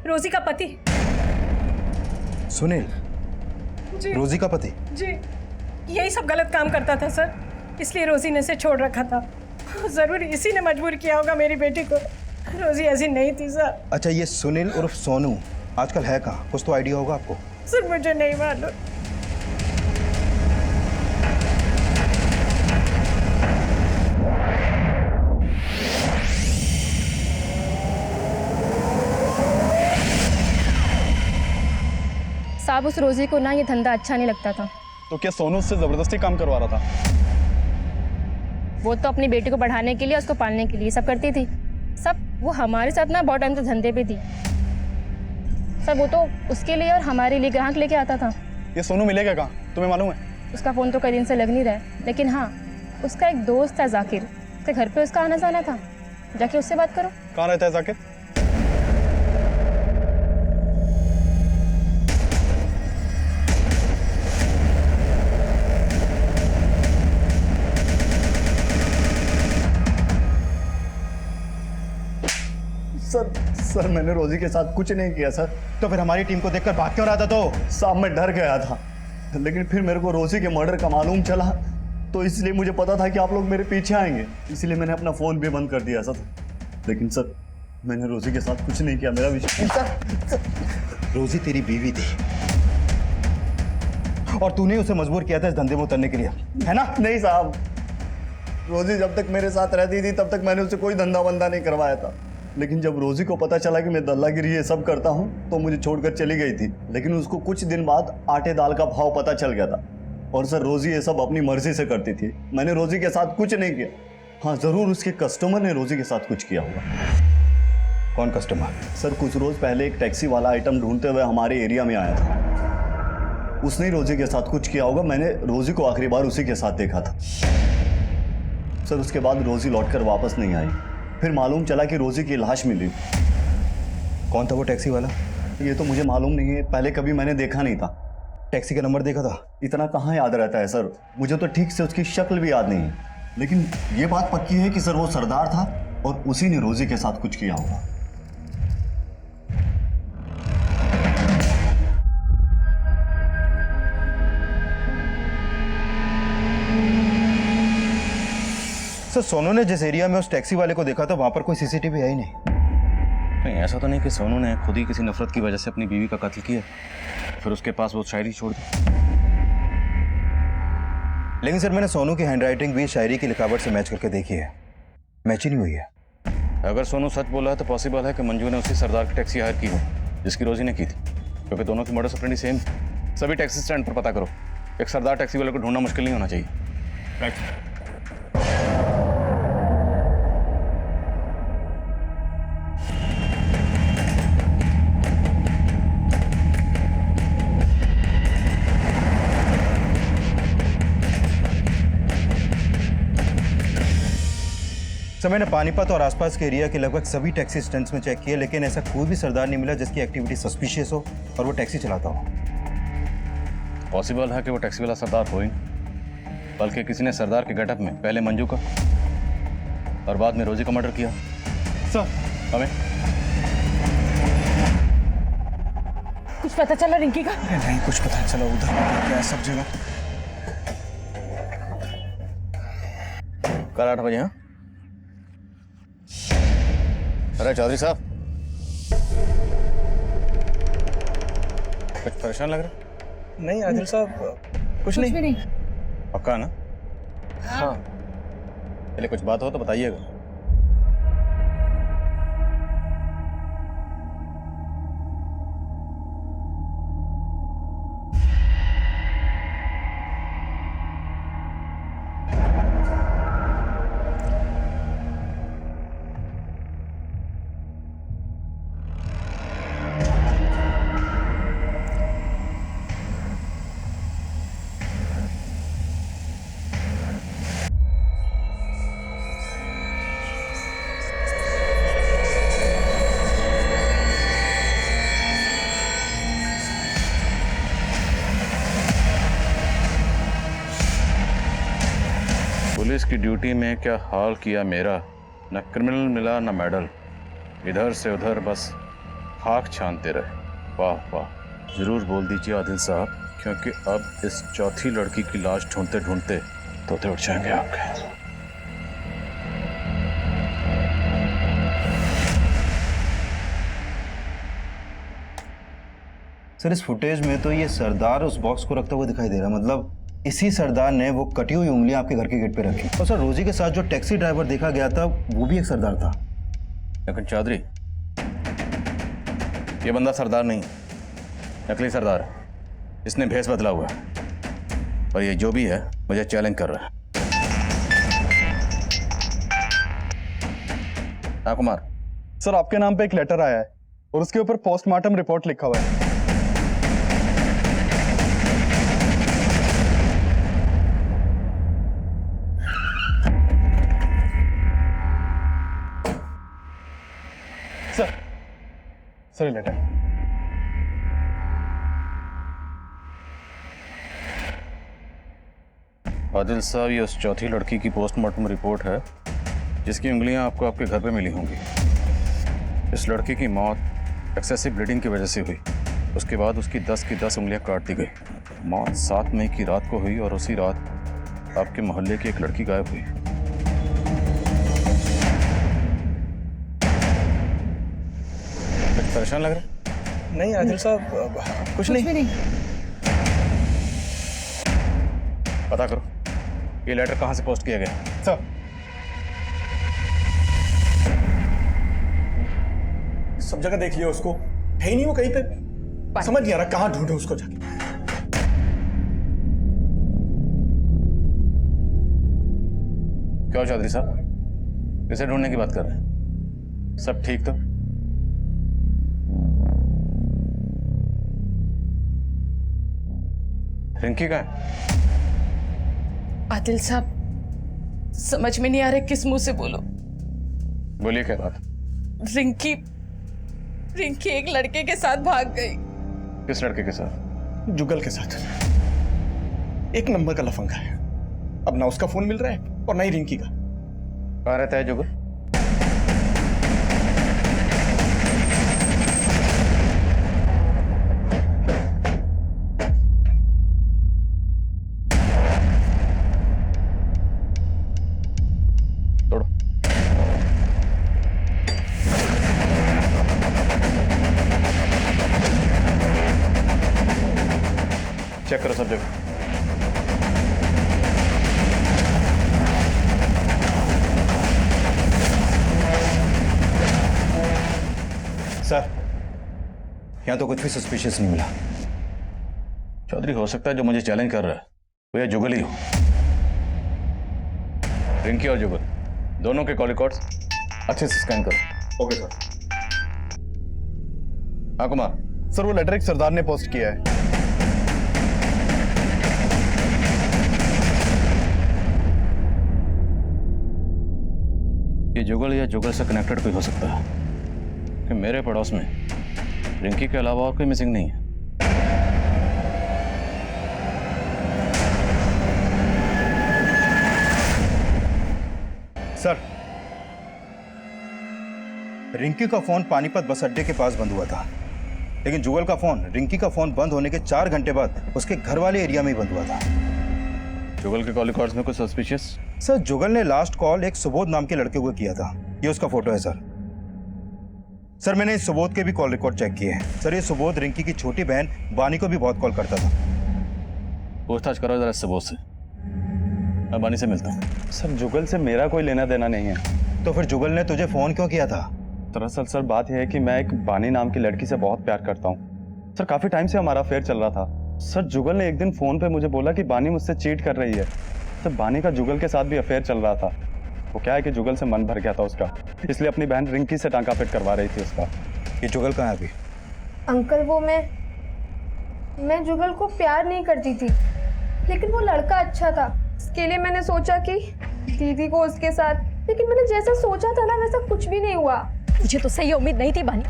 रोजी का पति। सुनील? जी। रोजी का पति? जी, यही सब गलत काम करता था सर, इसलिए रोजी ने इसे छोड़ रखा था। जरूर इसी ने मजबूर किया होगा मेरी बेटी को। रोजी ऐसी नहीं थी सर। अच्छा, ये सुनील उर्फ सोनू आजकल है कहाँ? कुछ तो आइडिया होगा आपको? सर मुझे नहीं मालूम। साहब, उस रोजी को ना ये धंधा अच्छा नहीं लगता था। तो क्या सोनू उससे जबरदस्ती काम करवा रहा था? वो तो अपनी बेटी को बढ़ाने के लिए, उसको पालने के लिए सब करती थी। सब वो हमारे साथ ना बहुत टाइम से धंधे पे थी। सब वो तो उसके लिए और हमारे लिए ग्राहक लेके आता था। ये सोनू मिलेगा कहाँ, तुम्हें मालूम है? उसका फ़ोन तो कई दिन से लग नहीं रहा है, लेकिन हाँ, उसका एक दोस्त है जाकिर, उसके घर पे उसका आना जाना था। जाके उससे बात करो। कहाँ रहता है जाकिर? सर मैंने रोजी के साथ कुछ नहीं किया सर। तो फिर हमारी टीम को देखकर भाग क्यों रहा था? तो साहब मैं डर गया था, लेकिन फिर मेरे को रोजी के मर्डर का मालूम चला, तो इसलिए मुझे पता था कि आप लोग मेरे पीछे आएंगे, इसलिए मैंने अपना फोन भी बंद कर दिया सर। लेकिन सर मैंने रोजी के साथ कुछ नहीं किया, मेरा विश्वास। रोजी तेरी बीवी थी और तूने उसे मजबूर किया था इस धंधे में उतरने के लिए, है ना? नहीं साहब, रोजी जब तक मेरे साथ रहती थी तब तक मैंने उससे कोई धंधा वंदा नहीं करवाया था, लेकिन जब रोजी को पता चला कि मैं दल्लागिरी ये सब करता हूँ तो मुझे छोड़कर चली गई थी। लेकिन उसको कुछ दिन बाद आटे दाल का भाव पता चल गया था। और सर रोजी ये सब अपनी मर्जी से करती थी, मैंने रोजी के साथ कुछ नहीं किया। हाँ जरूर उसके कस्टमर ने रोजी के साथ कुछ किया होगा। कौन कस्टमर? सर कुछ रोज पहले एक टैक्सी वाला आइटम ढूंढते हुए हमारे एरिया में आया था, उसने ही रोजी के साथ कुछ किया होगा। मैंने रोजी को आखिरी बार उसी के साथ देखा था सर। उसके बाद रोजी लौटकर वापस नहीं आई, फिर मालूम चला कि रोजी की लाश मिली। कौन था वो टैक्सी वाला? ये तो मुझे मालूम नहीं है, पहले कभी मैंने देखा नहीं था। टैक्सी का नंबर देखा था? इतना कहाँ याद रहता है सर, मुझे तो ठीक से उसकी शक्ल भी याद नहीं है, लेकिन ये बात पक्की है कि सर वो सरदार था और उसी ने रोजी के साथ कुछ किया होगा। सर सोनू ने जिस एरिया में उस टैक्सी वाले को देखा था वहां पर कोई सीसीटीवी है ही नहीं। नहीं ऐसा तो नहीं कि सोनू ने खुद ही किसी नफरत की वजह से अपनी बीवी का कत्ल किया, फिर उसके पास वो शायरी छोड़ दी। लेकिन सर मैंने सोनू की हैंडराइटिंग भी शायरी की लिखावट से मैच करके देखी है, मैच ही नहीं हुई है। अगर सोनू सच बोला है तो पॉसिबल है कि मंजू ने उसी सरदार की टैक्सी हायर की हो जिसकी रोजी ने की थी, क्योंकि दोनों की मॉडस ऑपरेंडी सेम। सभी टैक्सी स्टैंड पर पता करो, एक सरदार टैक्सी वाले को ढूंढना मुश्किल नहीं होना चाहिए। राइट। सर मैंने पानीपत और आसपास के एरिया के लगभग सभी टैक्सी स्टैंड्स में चेक किए, लेकिन ऐसा कोई भी सरदार नहीं मिला जिसकी एक्टिविटी सस्पिशियस हो और वो टैक्सी चलाता हो। पॉसिबल है कि वो टैक्सी वाला सरदार हो ही, बल्कि किसी ने सरदार के गेटअप में पहले मंजू का और बाद में रोजी का मर्डर किया। सर हमें कुछ पता चला रिंकी का? नहीं कुछ पता चला, उधर क्या सब जगह। कल 8 बजे। हाँ अरे चौधरी साहब कुछ परेशान लग रहा? नहीं आदिल साहब कुछ नहीं। पक्का ना? हाँ पहले कुछ बात हो तो बताइएगा। पुलिस की ड्यूटी में क्या हाल किया मेरा, न क्रिमिनल मिला न मेडल, इधर से उधर बस खाक छानते रहे। वाह वाह। जरूर बोल दीजिए आदिल साहब, क्योंकि अब इस चौथी लड़की की लाश ढूंढते ढूंढते तोते उठ जाएंगे आपके। सर इस फुटेज में तो ये सरदार उस बॉक्स को रखता हुआ दिखाई दे रहा है, मतलब इसी सरदार ने वो कटी हुई उंगलियां आपके घर के गेट पे रखी। और सर रोजी के साथ जो टैक्सी ड्राइवर देखा गया था वो भी एक सरदार था। लेकिन चौधरी ये बंदा सरदार नहीं, नकली सरदार है, इसने भेष बदला हुआ है और ये जो भी है मुझे चैलेंज कर रहा है। हाँ कुमार। सर आपके नाम पे एक लेटर आया है और उसके ऊपर पोस्टमार्टम रिपोर्ट लिखा हुआ है। Sir letter. आदिल साहब ये उस चौथी लड़की की पोस्टमार्टम रिपोर्ट है जिसकी उंगलियां आपको आपके घर पे मिली होंगी। इस लड़की की मौत एक्सेसिव ब्लीडिंग की वजह से हुई। उसके बाद उसकी 10 की 10 उंगलियां काट दी गई। मौत 7 मई की रात को हुई और उसी रात आपके मोहल्ले की एक लड़की गायब हुई। कुछ परेशान लग रहा है? नहीं आदिल साहब, कुछ नहीं। पता करो ये लेटर कहाँ से पोस्ट किया गया। सर, सब जगह देख लिया, उसको है ही नहीं वो कहीं पे। समझ नहीं आ रहा कहाँ ढूंढे उसको जाके। क्या चौधरी साहब, किसे ढूंढने की बात कर रहे हैं? सब ठीक तो? रिंकी कहाँ है? आदिल साहब, समझ में नहीं आ रहा किस मुंह से बोलो। बोलिए क्या बात? रिंकी एक लड़के के साथ भाग गई। किस लड़के के साथ? जुगल के साथ। एक नंबर का लफंगा है। अब ना उसका फोन मिल रहा है और ना ही रिंकी का। कहाँ रहता है जुगल? तोड़ो। चेक करो सब जगह। सर, यहाँ तो कुछ भी सस्पिशियस नहीं मिला। चौधरी, हो सकता है जो मुझे चैलेंज कर रहा है वो ये जुगल ही हो। रिंकी और जुगल दोनों के कॉल रिकॉर्ड्स अच्छे से स्कैन करो। Okay sir. हाँ कुमार। सर, वो लेटर एक सरदार ने पोस्ट किया है। ये जुगल या जुगल से कनेक्टेड कोई हो सकता है कि मेरे पड़ोस में रिंकी के अलावा और कोई मिसिंग नहीं है। सर, रिंकी का फोन पानीपत बस अड्डे के पास बंद हुआ था, लेकिन जुगल का फोन रिंकी का फोन बंद होने के 4 घंटे बाद उसके घर वाले एरिया में ही बंद हुआ था। जुगल के कॉल रिकॉर्ड्स में कुछ सस्पिशियस? सर, जुगल ने लास्ट कॉल एक सुबोध नाम के लड़के को किया था। ये उसका फोटो है सर। सर, मैंने इस सुबोध के भी कॉल रिकॉर्ड चेक किए हैं। सर, ये सुबोध रिंकी की छोटी बहन बानी को भी बहुत कॉल करता था। पूछताछ करो जरा सुबोध से। मैं बानी से मिलता हूँ। सर, जुगल से मेरा कोई लेना देना नहीं है। तो फिर जुगल ने तुझे फोन क्यों किया था? दरअसल सर, बात यह है कि मैं एक बानी नाम की लड़की से बहुत प्यार करता हूँ। सर, काफी टाइम से हमारा अफेयर चल रहा था। सर, जुगल ने एक दिन फोन पे मुझे बोला कि बानी मुझसे चीट कर रही है। सर, बानी का जुगल के साथ भी अफेयर चल रहा था। वो क्या है कि जुगल से मन भर गया था उसका, इसलिए अपनी बहन रिंकी से टांका फिट करवा रही थी उसका। ये जुगल कहाँ है अभी? अंकल, वो मैं जुगल को प्यार नहीं करती थी, लेकिन वो लड़का अच्छा था। इसके लिए मैंने सोचा कि दीदी को उसके साथ, लेकिन मैंने जैसा सोचा था ना वैसा कुछ भी नहीं हुआ। मुझे तो सही उम्मीद नहीं थी बानी।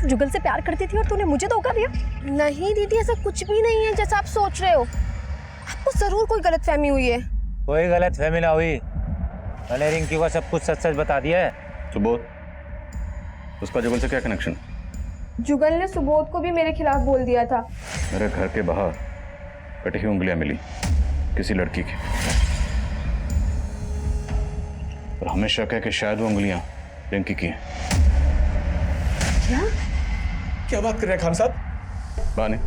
तू जुगल से प्यार करती थी और तूने मुझे धोखा दिया। नहीं दीदी, ऐसा कुछ भी नहीं है जैसा आप सोच रहे हो। आपको जरूर कोई गलतफहमी हुई है। कोई गलतफहमी ना हुई। मैंने रिंकी को सब कुछ सच सच बता दिया है। सुबोध, उसका जुगल से क्या कनेक्शन? जुगल ने सुबोध को भी मेरे खिलाफ बोल दिया था। मेरे घर के बाहर कटी हुई उंगलियां मिली किसी लड़की की, और हमें शक है कि शायद वो उंगलियां रिंकी की हैं। क्या बात कर रहे हैं खान साहब? बानी,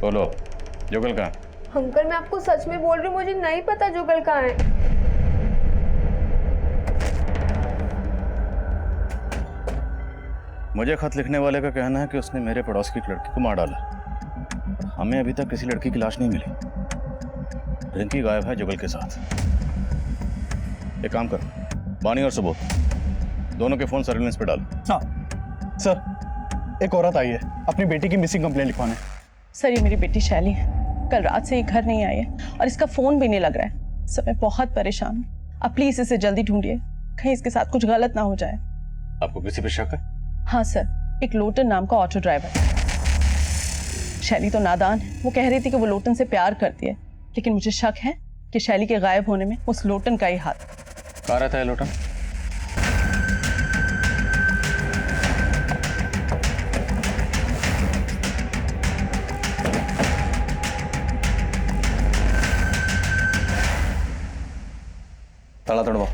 बोलो, जुगल कहाँ? अंकल, मैं आपको सच में बोल रही हूँ, मुझे नहीं पता जुगल कहाँ है। मुझे खत लिखने वाले का कहना है कि उसने मेरे पड़ोस की एक लड़की को मार डाला। हमें अभी तक किसी लड़की की लाश नहीं मिली। रिंकी गायब है जुगल के साथ। एक काम कर, बानी और सुबोध दोनों के फोन सर्विलेंस पे डाल। हाँ सर, एक औरत आई है अपनी बेटी की मिसिंग कंप्लेंट लिखवाने। सर, ये मेरी बेटी शैली है। कल रात से ये घर नहीं आई है और इसका फोन भी नहीं लग रहा है। सर, मैं बहुत परेशान हूँ। आप प्लीज इसे जल्दी ढूंढिए, कहीं इसके साथ कुछ गलत ना हो जाए। आपको किसी पे शक है? हाँ सर, एक लोटन नाम का ऑटो ड्राइवर। शैली तो नादान है। वो कह रही थी कि वो लोटन से प्यार करती है, लेकिन मुझे शक है कि शैली के गायब होने में उस लोटन का ही हाथ। कहाँ रहता है लोटन? ताला तोड़वाओ।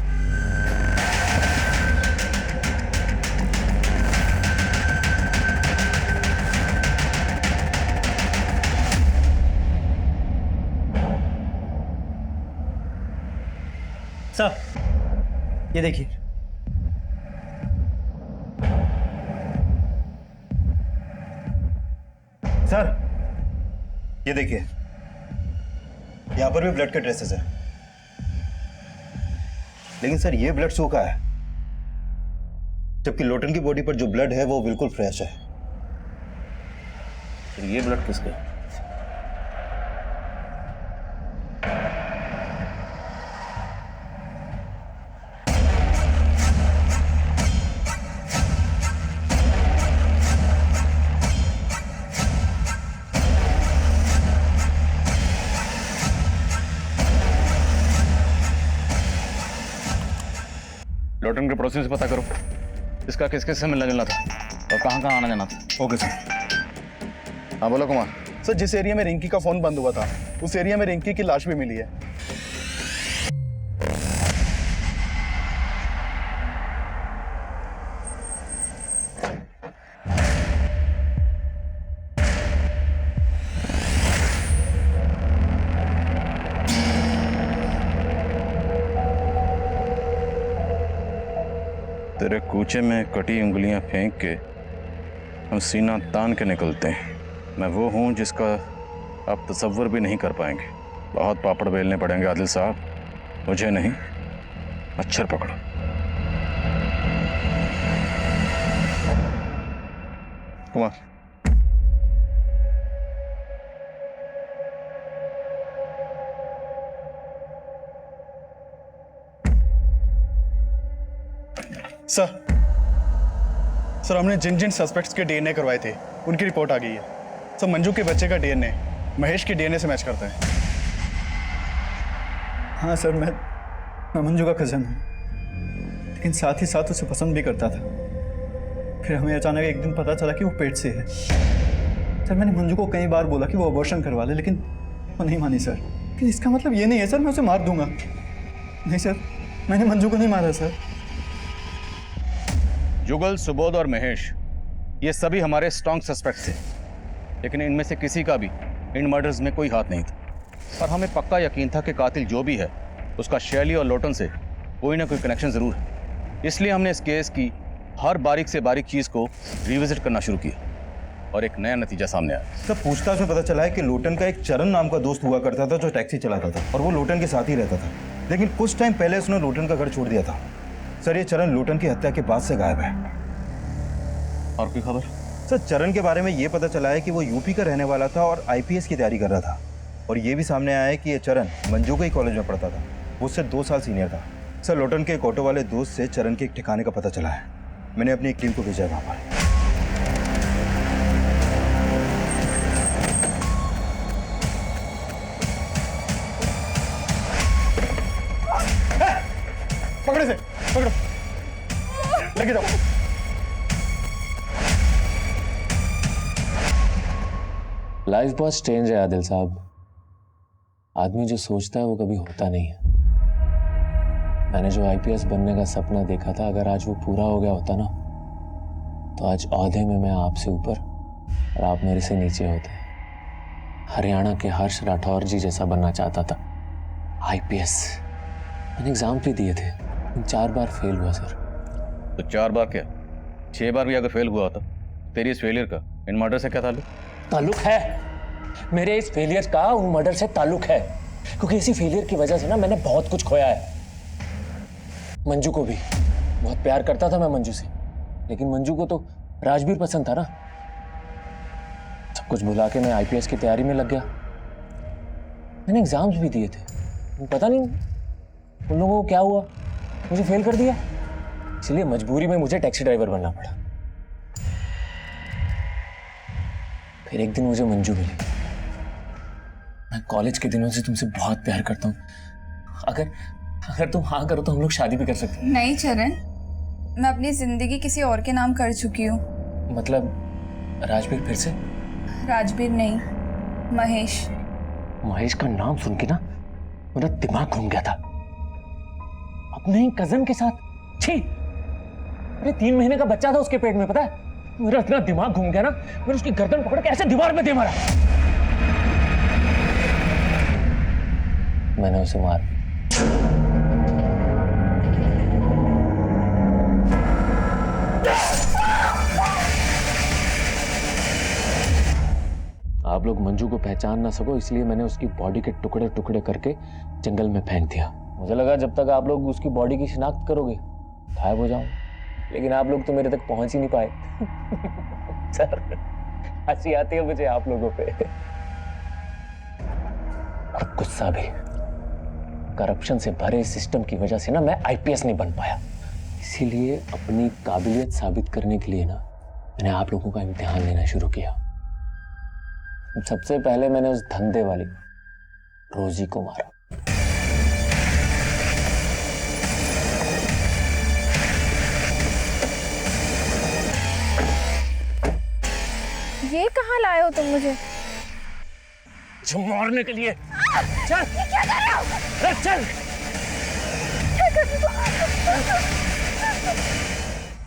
साहब ये देखिए। सर ये देखिए, यहां पर भी ब्लड के ट्रेसेस है, लेकिन सर ये ब्लड सूखा है, जबकि लोटन की बॉडी पर जो ब्लड है वो बिल्कुल फ्रेश है। तो ये ब्लड किसका है? लोटन के पड़ोसी से पता करो इसका किस किस से मिलना जुलना था और कहाँ कहाँ आना जाना था। Okay sir. हाँ बोलो कुमार। सर जिस एरिया में रिंकी का फोन बंद हुआ था उस एरिया में रिंकी की लाश भी मिली है। तेरे कूचे में कटी उंगलियां फेंक के हम सीना तान के निकलते हैं। मैं वो हूं जिसका आप तसव्वुर भी नहीं कर पाएंगे। बहुत पापड़ बेलने पड़ेंगे आदिल साहब, मुझे नहीं, मच्छर पकड़ो। कुमार सर हमने जिन जिन सस्पेक्ट्स के डीएनए करवाए थे उनकी रिपोर्ट आ गई है। सर मंजू के बच्चे का डीएनए महेश के डीएनए से मैच करता है। हाँ सर, मैं मंजू का कज़न हूँ, लेकिन साथ ही साथ उसे पसंद भी करता था। फिर हमें अचानक एक दिन पता चला कि वो पेट से है। सर मैंने मंजू को कई बार बोला कि वो अबॉर्शन करवा ले, लेकिन वो नहीं मानी सर। लेकिन इसका मतलब ये नहीं है सर मैं उसे मार दूंगा। नहीं सर, मैंने मंजू को नहीं मारा सर। जुगल, सुबोध और महेश ये सभी हमारे स्ट्रॉन्ग सस्पेक्ट्स थे, लेकिन इनमें से किसी का भी इन मर्डर्स में कोई हाथ नहीं था। और हमें पक्का यकीन था कि कातिल जो भी है उसका शैली और लोटन से कोई ना कोई कनेक्शन ज़रूर है। इसलिए हमने इस केस की हर बारीक से बारीक चीज़ को रिविजिट करना शुरू किया और एक नया नतीजा सामने आया। सर पूछताछ में पता चला है कि लोटन का एक चरण नाम का दोस्त हुआ करता था जो टैक्सी चलाता था और वो लोटन के साथ ही रहता था, लेकिन कुछ टाइम पहले उसने लोटन का घर छोड़ दिया था। सर ये चरण लोटन की हत्या के बाद से गायब है। और कोई खबर? सर चरण के बारे में ये पता चला है कि वो यूपी का रहने वाला था और आईपीएस की तैयारी कर रहा था। और ये भी सामने आया है कि ये चरण मंजू के ही कॉलेज में पढ़ता था, वो उससे 2 साल सीनियर था। सर लोटन के एक ऑटो वाले दोस्त से चरण के एक ठिकाने का पता चला है। मैंने अपनी एक टीम को भेजा है वहाँ पर। पकड़े से पकड़ो, लेके जाओ। लाइफ बहुत स्ट्रेंज है आदिल साहब। आदमी जो सोचता है वो कभी होता नहीं है। मैंने जो आईपीएस बनने का सपना देखा था, अगर आज वो पूरा हो गया होता ना, तो आज ओहदे में मैं आपसे ऊपर और आप मेरे से नीचे होते। हरियाणा के हर्ष राठौर जी जैसा बनना चाहता था। आईपीएस मैंने एग्जाम भी दिए थे, 4 बार फेल हुआ सर। तो 4 बार क्या 6 बार भी अगर फेल हुआ होता, तेरी इस फेलियर का इन मर्डर से क्या ताल्लुक है? मेरे इस फेलियर का उन मर्डर से ताल्लुक है, क्योंकि इसी फेलियर की वजह से ना मैंने बहुत कुछ खोया है। मंजू को भी बहुत प्यार करता था मैं मंजू से, लेकिन मंजू को तो राजवीर पसंद था ना। सब कुछ भुला के मैं आईपीएस की तैयारी में लग गया। मैंने एग्जाम्स भी दिए थे, पता नहीं उन लोगों को क्या हुआ, मुझे फेल कर दिया। इसलिए मजबूरी में मुझे टैक्सी ड्राइवर बनना पड़ा। फिर एक दिन मुझे मंजू मिली। मैं कॉलेज के दिनों से तुमसे बहुत प्यार करता हूँ। अगर तुम हाँ करो तो हम लोग शादी भी कर सकते हैं। नहीं चरण, मैं अपनी जिंदगी किसी और के नाम कर चुकी हूँ। मतलब राजवीर फिर से? राजवीर नहीं, महेश। महेश का नाम सुन के ना मेरा दिमाग घूम गया था। अपने ही कजन के साथ। छी, अरे 3 महीने का बच्चा था उसके पेट में, पता है? मेरा इतना दिमाग घूम गया ना, मैंने उसकी गर्दन पकड़ के ऐसे दीवार में दे मारा। मैंने उसे मारा। आप लोग मंजू को पहचान ना सको इसलिए मैंने उसकी बॉडी के टुकड़े टुकड़े करके जंगल में फेंक दिया। मुझे लगा जब तक आप लोग उसकी बॉडी की शिनाख्त करोगे गायब हो जाऊं, लेकिन आप लोग तो मेरे तक पहुंच ही नहीं पाए। सर, हंसी आती है मुझे आप लोगों पे। और गुस्सा भी। करप्शन से भरे सिस्टम की वजह से ना मैं आईपीएस नहीं बन पाया, इसीलिए अपनी काबिलियत साबित करने के लिए ना मैंने आप लोगों का इम्तिहान लेना शुरू किया। सबसे पहले मैंने उस धंधे वाली रोजी को मारा। ये कहाँ लाए हो तुम मुझे? जो मारने के लिए। चल। ये क्या कर रहे हो? अरे चल। क्या कर रहे हो?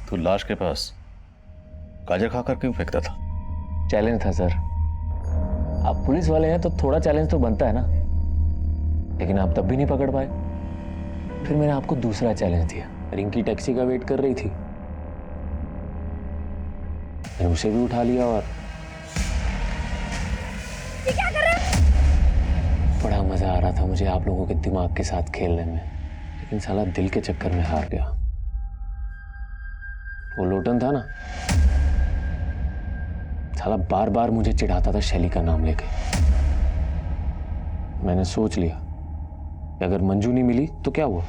तू लाश के पास गाजर खाकर क्यों फेंकता था? चैलेंज था सर। आप पुलिस वाले हैं तो थोड़ा चैलेंज तो बनता है ना, लेकिन आप तब भी नहीं पकड़ पाए। फिर मैंने आपको दूसरा चैलेंज दिया। रिंकी टैक्सी का वेट कर रही थी, मैंने उसे भी उठा लिया और ये क्या कर रहे हो? बड़ा मजा आ रहा था मुझे आप लोगों के दिमाग के साथ खेलने में, लेकिन साला दिल के चक्कर में हार गया। वो लोटन था ना, साला बार बार मुझे चिढ़ाता था शैली का नाम लेके। मैंने सोच लिया कि अगर मंजू नहीं मिली तो क्या हुआ,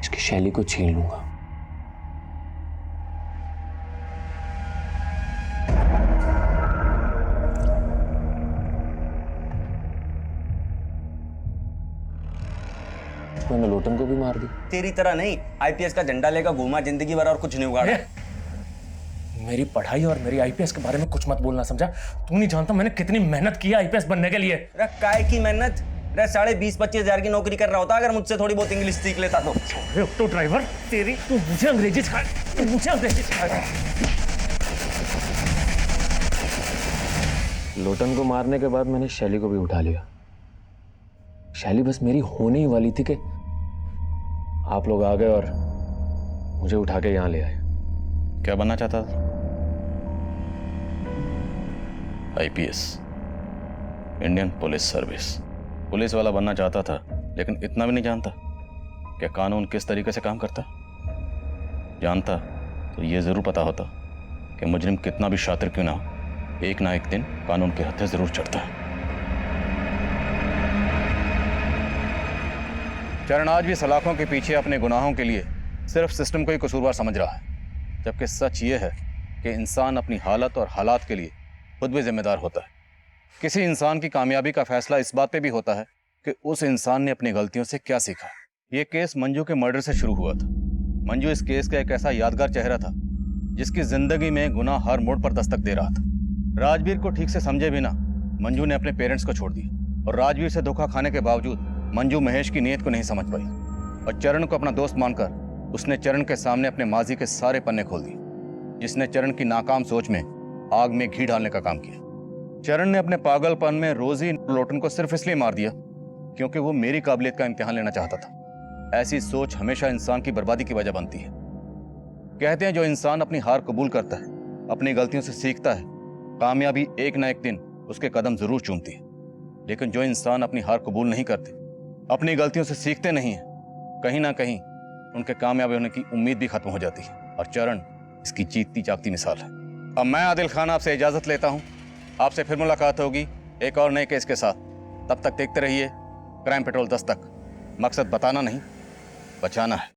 इसकी शैली को छीन लूंगा। मैंने लोटन को भी मार दी। तेरी तरह नहीं, आईपीएस का झंडा लेकर घूमा जिंदगी भर और कुछ नहीं उगाड़ा। मेरी पढ़ाई और मेरी आईपीएस के बारे में कुछ मत बोलना, समझा? तू नहीं जानता मैंने कितनी मेहनत की है आईपीएस बनने के लिए। काय की मेहनत? 20-25 हजार की नौकरी कर रहा होता अगर मुझसे थोड़ी बहुत इंग्लिश सीख लेता तो। ऑटो ड्राइवर तेरी, तू मुझे अंग्रेजी सिखा, मुझे अंग्रेजी सिखाएगा। लोटन को मारने के बाद मैंने शैली को भी उठा लिया। शैली बस मेरी होने ही वाली थी कि आप लोग आ गए और मुझे उठा के यहां ले आए। क्या बनना चाहता था? IPS, Indian police service. Police वाला बनना चाहता था, लेकिन इतना भी नहीं जानता कि कानून किस तरीके से काम करता। जानता तो ये जरूर पता होता कि मुजरिम कितना भी शातिर क्यों ना हो, एक ना एक दिन कानून के हत्थे जरूर चढ़ता है। चरण आज भी सलाखों के पीछे अपने गुनाहों के लिए सिर्फ सिस्टम को ही कसूरवार समझ रहा है, जबकि सच ये है कि इंसान अपनी हालत और हालात के लिए खुद भी जिम्मेदार होता है। किसी इंसान की कामयाबी का फैसला इस बात पे भी होता है कि उस इंसान ने अपनी गलतियों से क्या सीखा। ये केस मंजू के मर्डर से शुरू हुआ था। मंजू इस केस का एक ऐसा यादगार चेहरा था जिसकी जिंदगी में गुनाह हर मोड़ पर दस्तक दे रहा था। राजवीर को ठीक से समझे बिना मंजू ने अपने पेरेंट्स को छोड़ दिया, और राजवीर से धोखा खाने के बावजूद मंजू महेश की नीयत को नहीं समझ पाई, और चरण को अपना दोस्त मानकर उसने चरण के सामने अपने माजी के सारे पन्ने खोल दिए, जिसने चरण की नाकाम सोच में आग में घी डालने का काम किया। चरण ने अपने पागलपन में रोजी लोटन को सिर्फ इसलिए मार दिया क्योंकि वो मेरी काबिलियत का इम्तिहान लेना चाहता था। ऐसी सोच हमेशा इंसान की बर्बादी की वजह बनती है। कहते हैं जो इंसान अपनी हार कबूल करता है, अपनी गलतियों से सीखता है, कामयाबी एक ना एक दिन उसके कदम जरूर चूमती है। लेकिन जो इंसान अपनी हार कबूल नहीं करते, अपनी गलतियों से सीखते नहीं है, कहीं ना कहीं उनके कामयाबी होने की उम्मीद भी खत्म हो जाती है, और चरण इसकी जीतती जागती मिसाल है। अब मैं आदिल खान आपसे इजाजत लेता हूं। आपसे फिर मुलाकात होगी एक और नए केस के साथ। तब तक देखते रहिए क्राइम पेट्रोल 10 तक। मकसद बताना नहीं, बचाना है।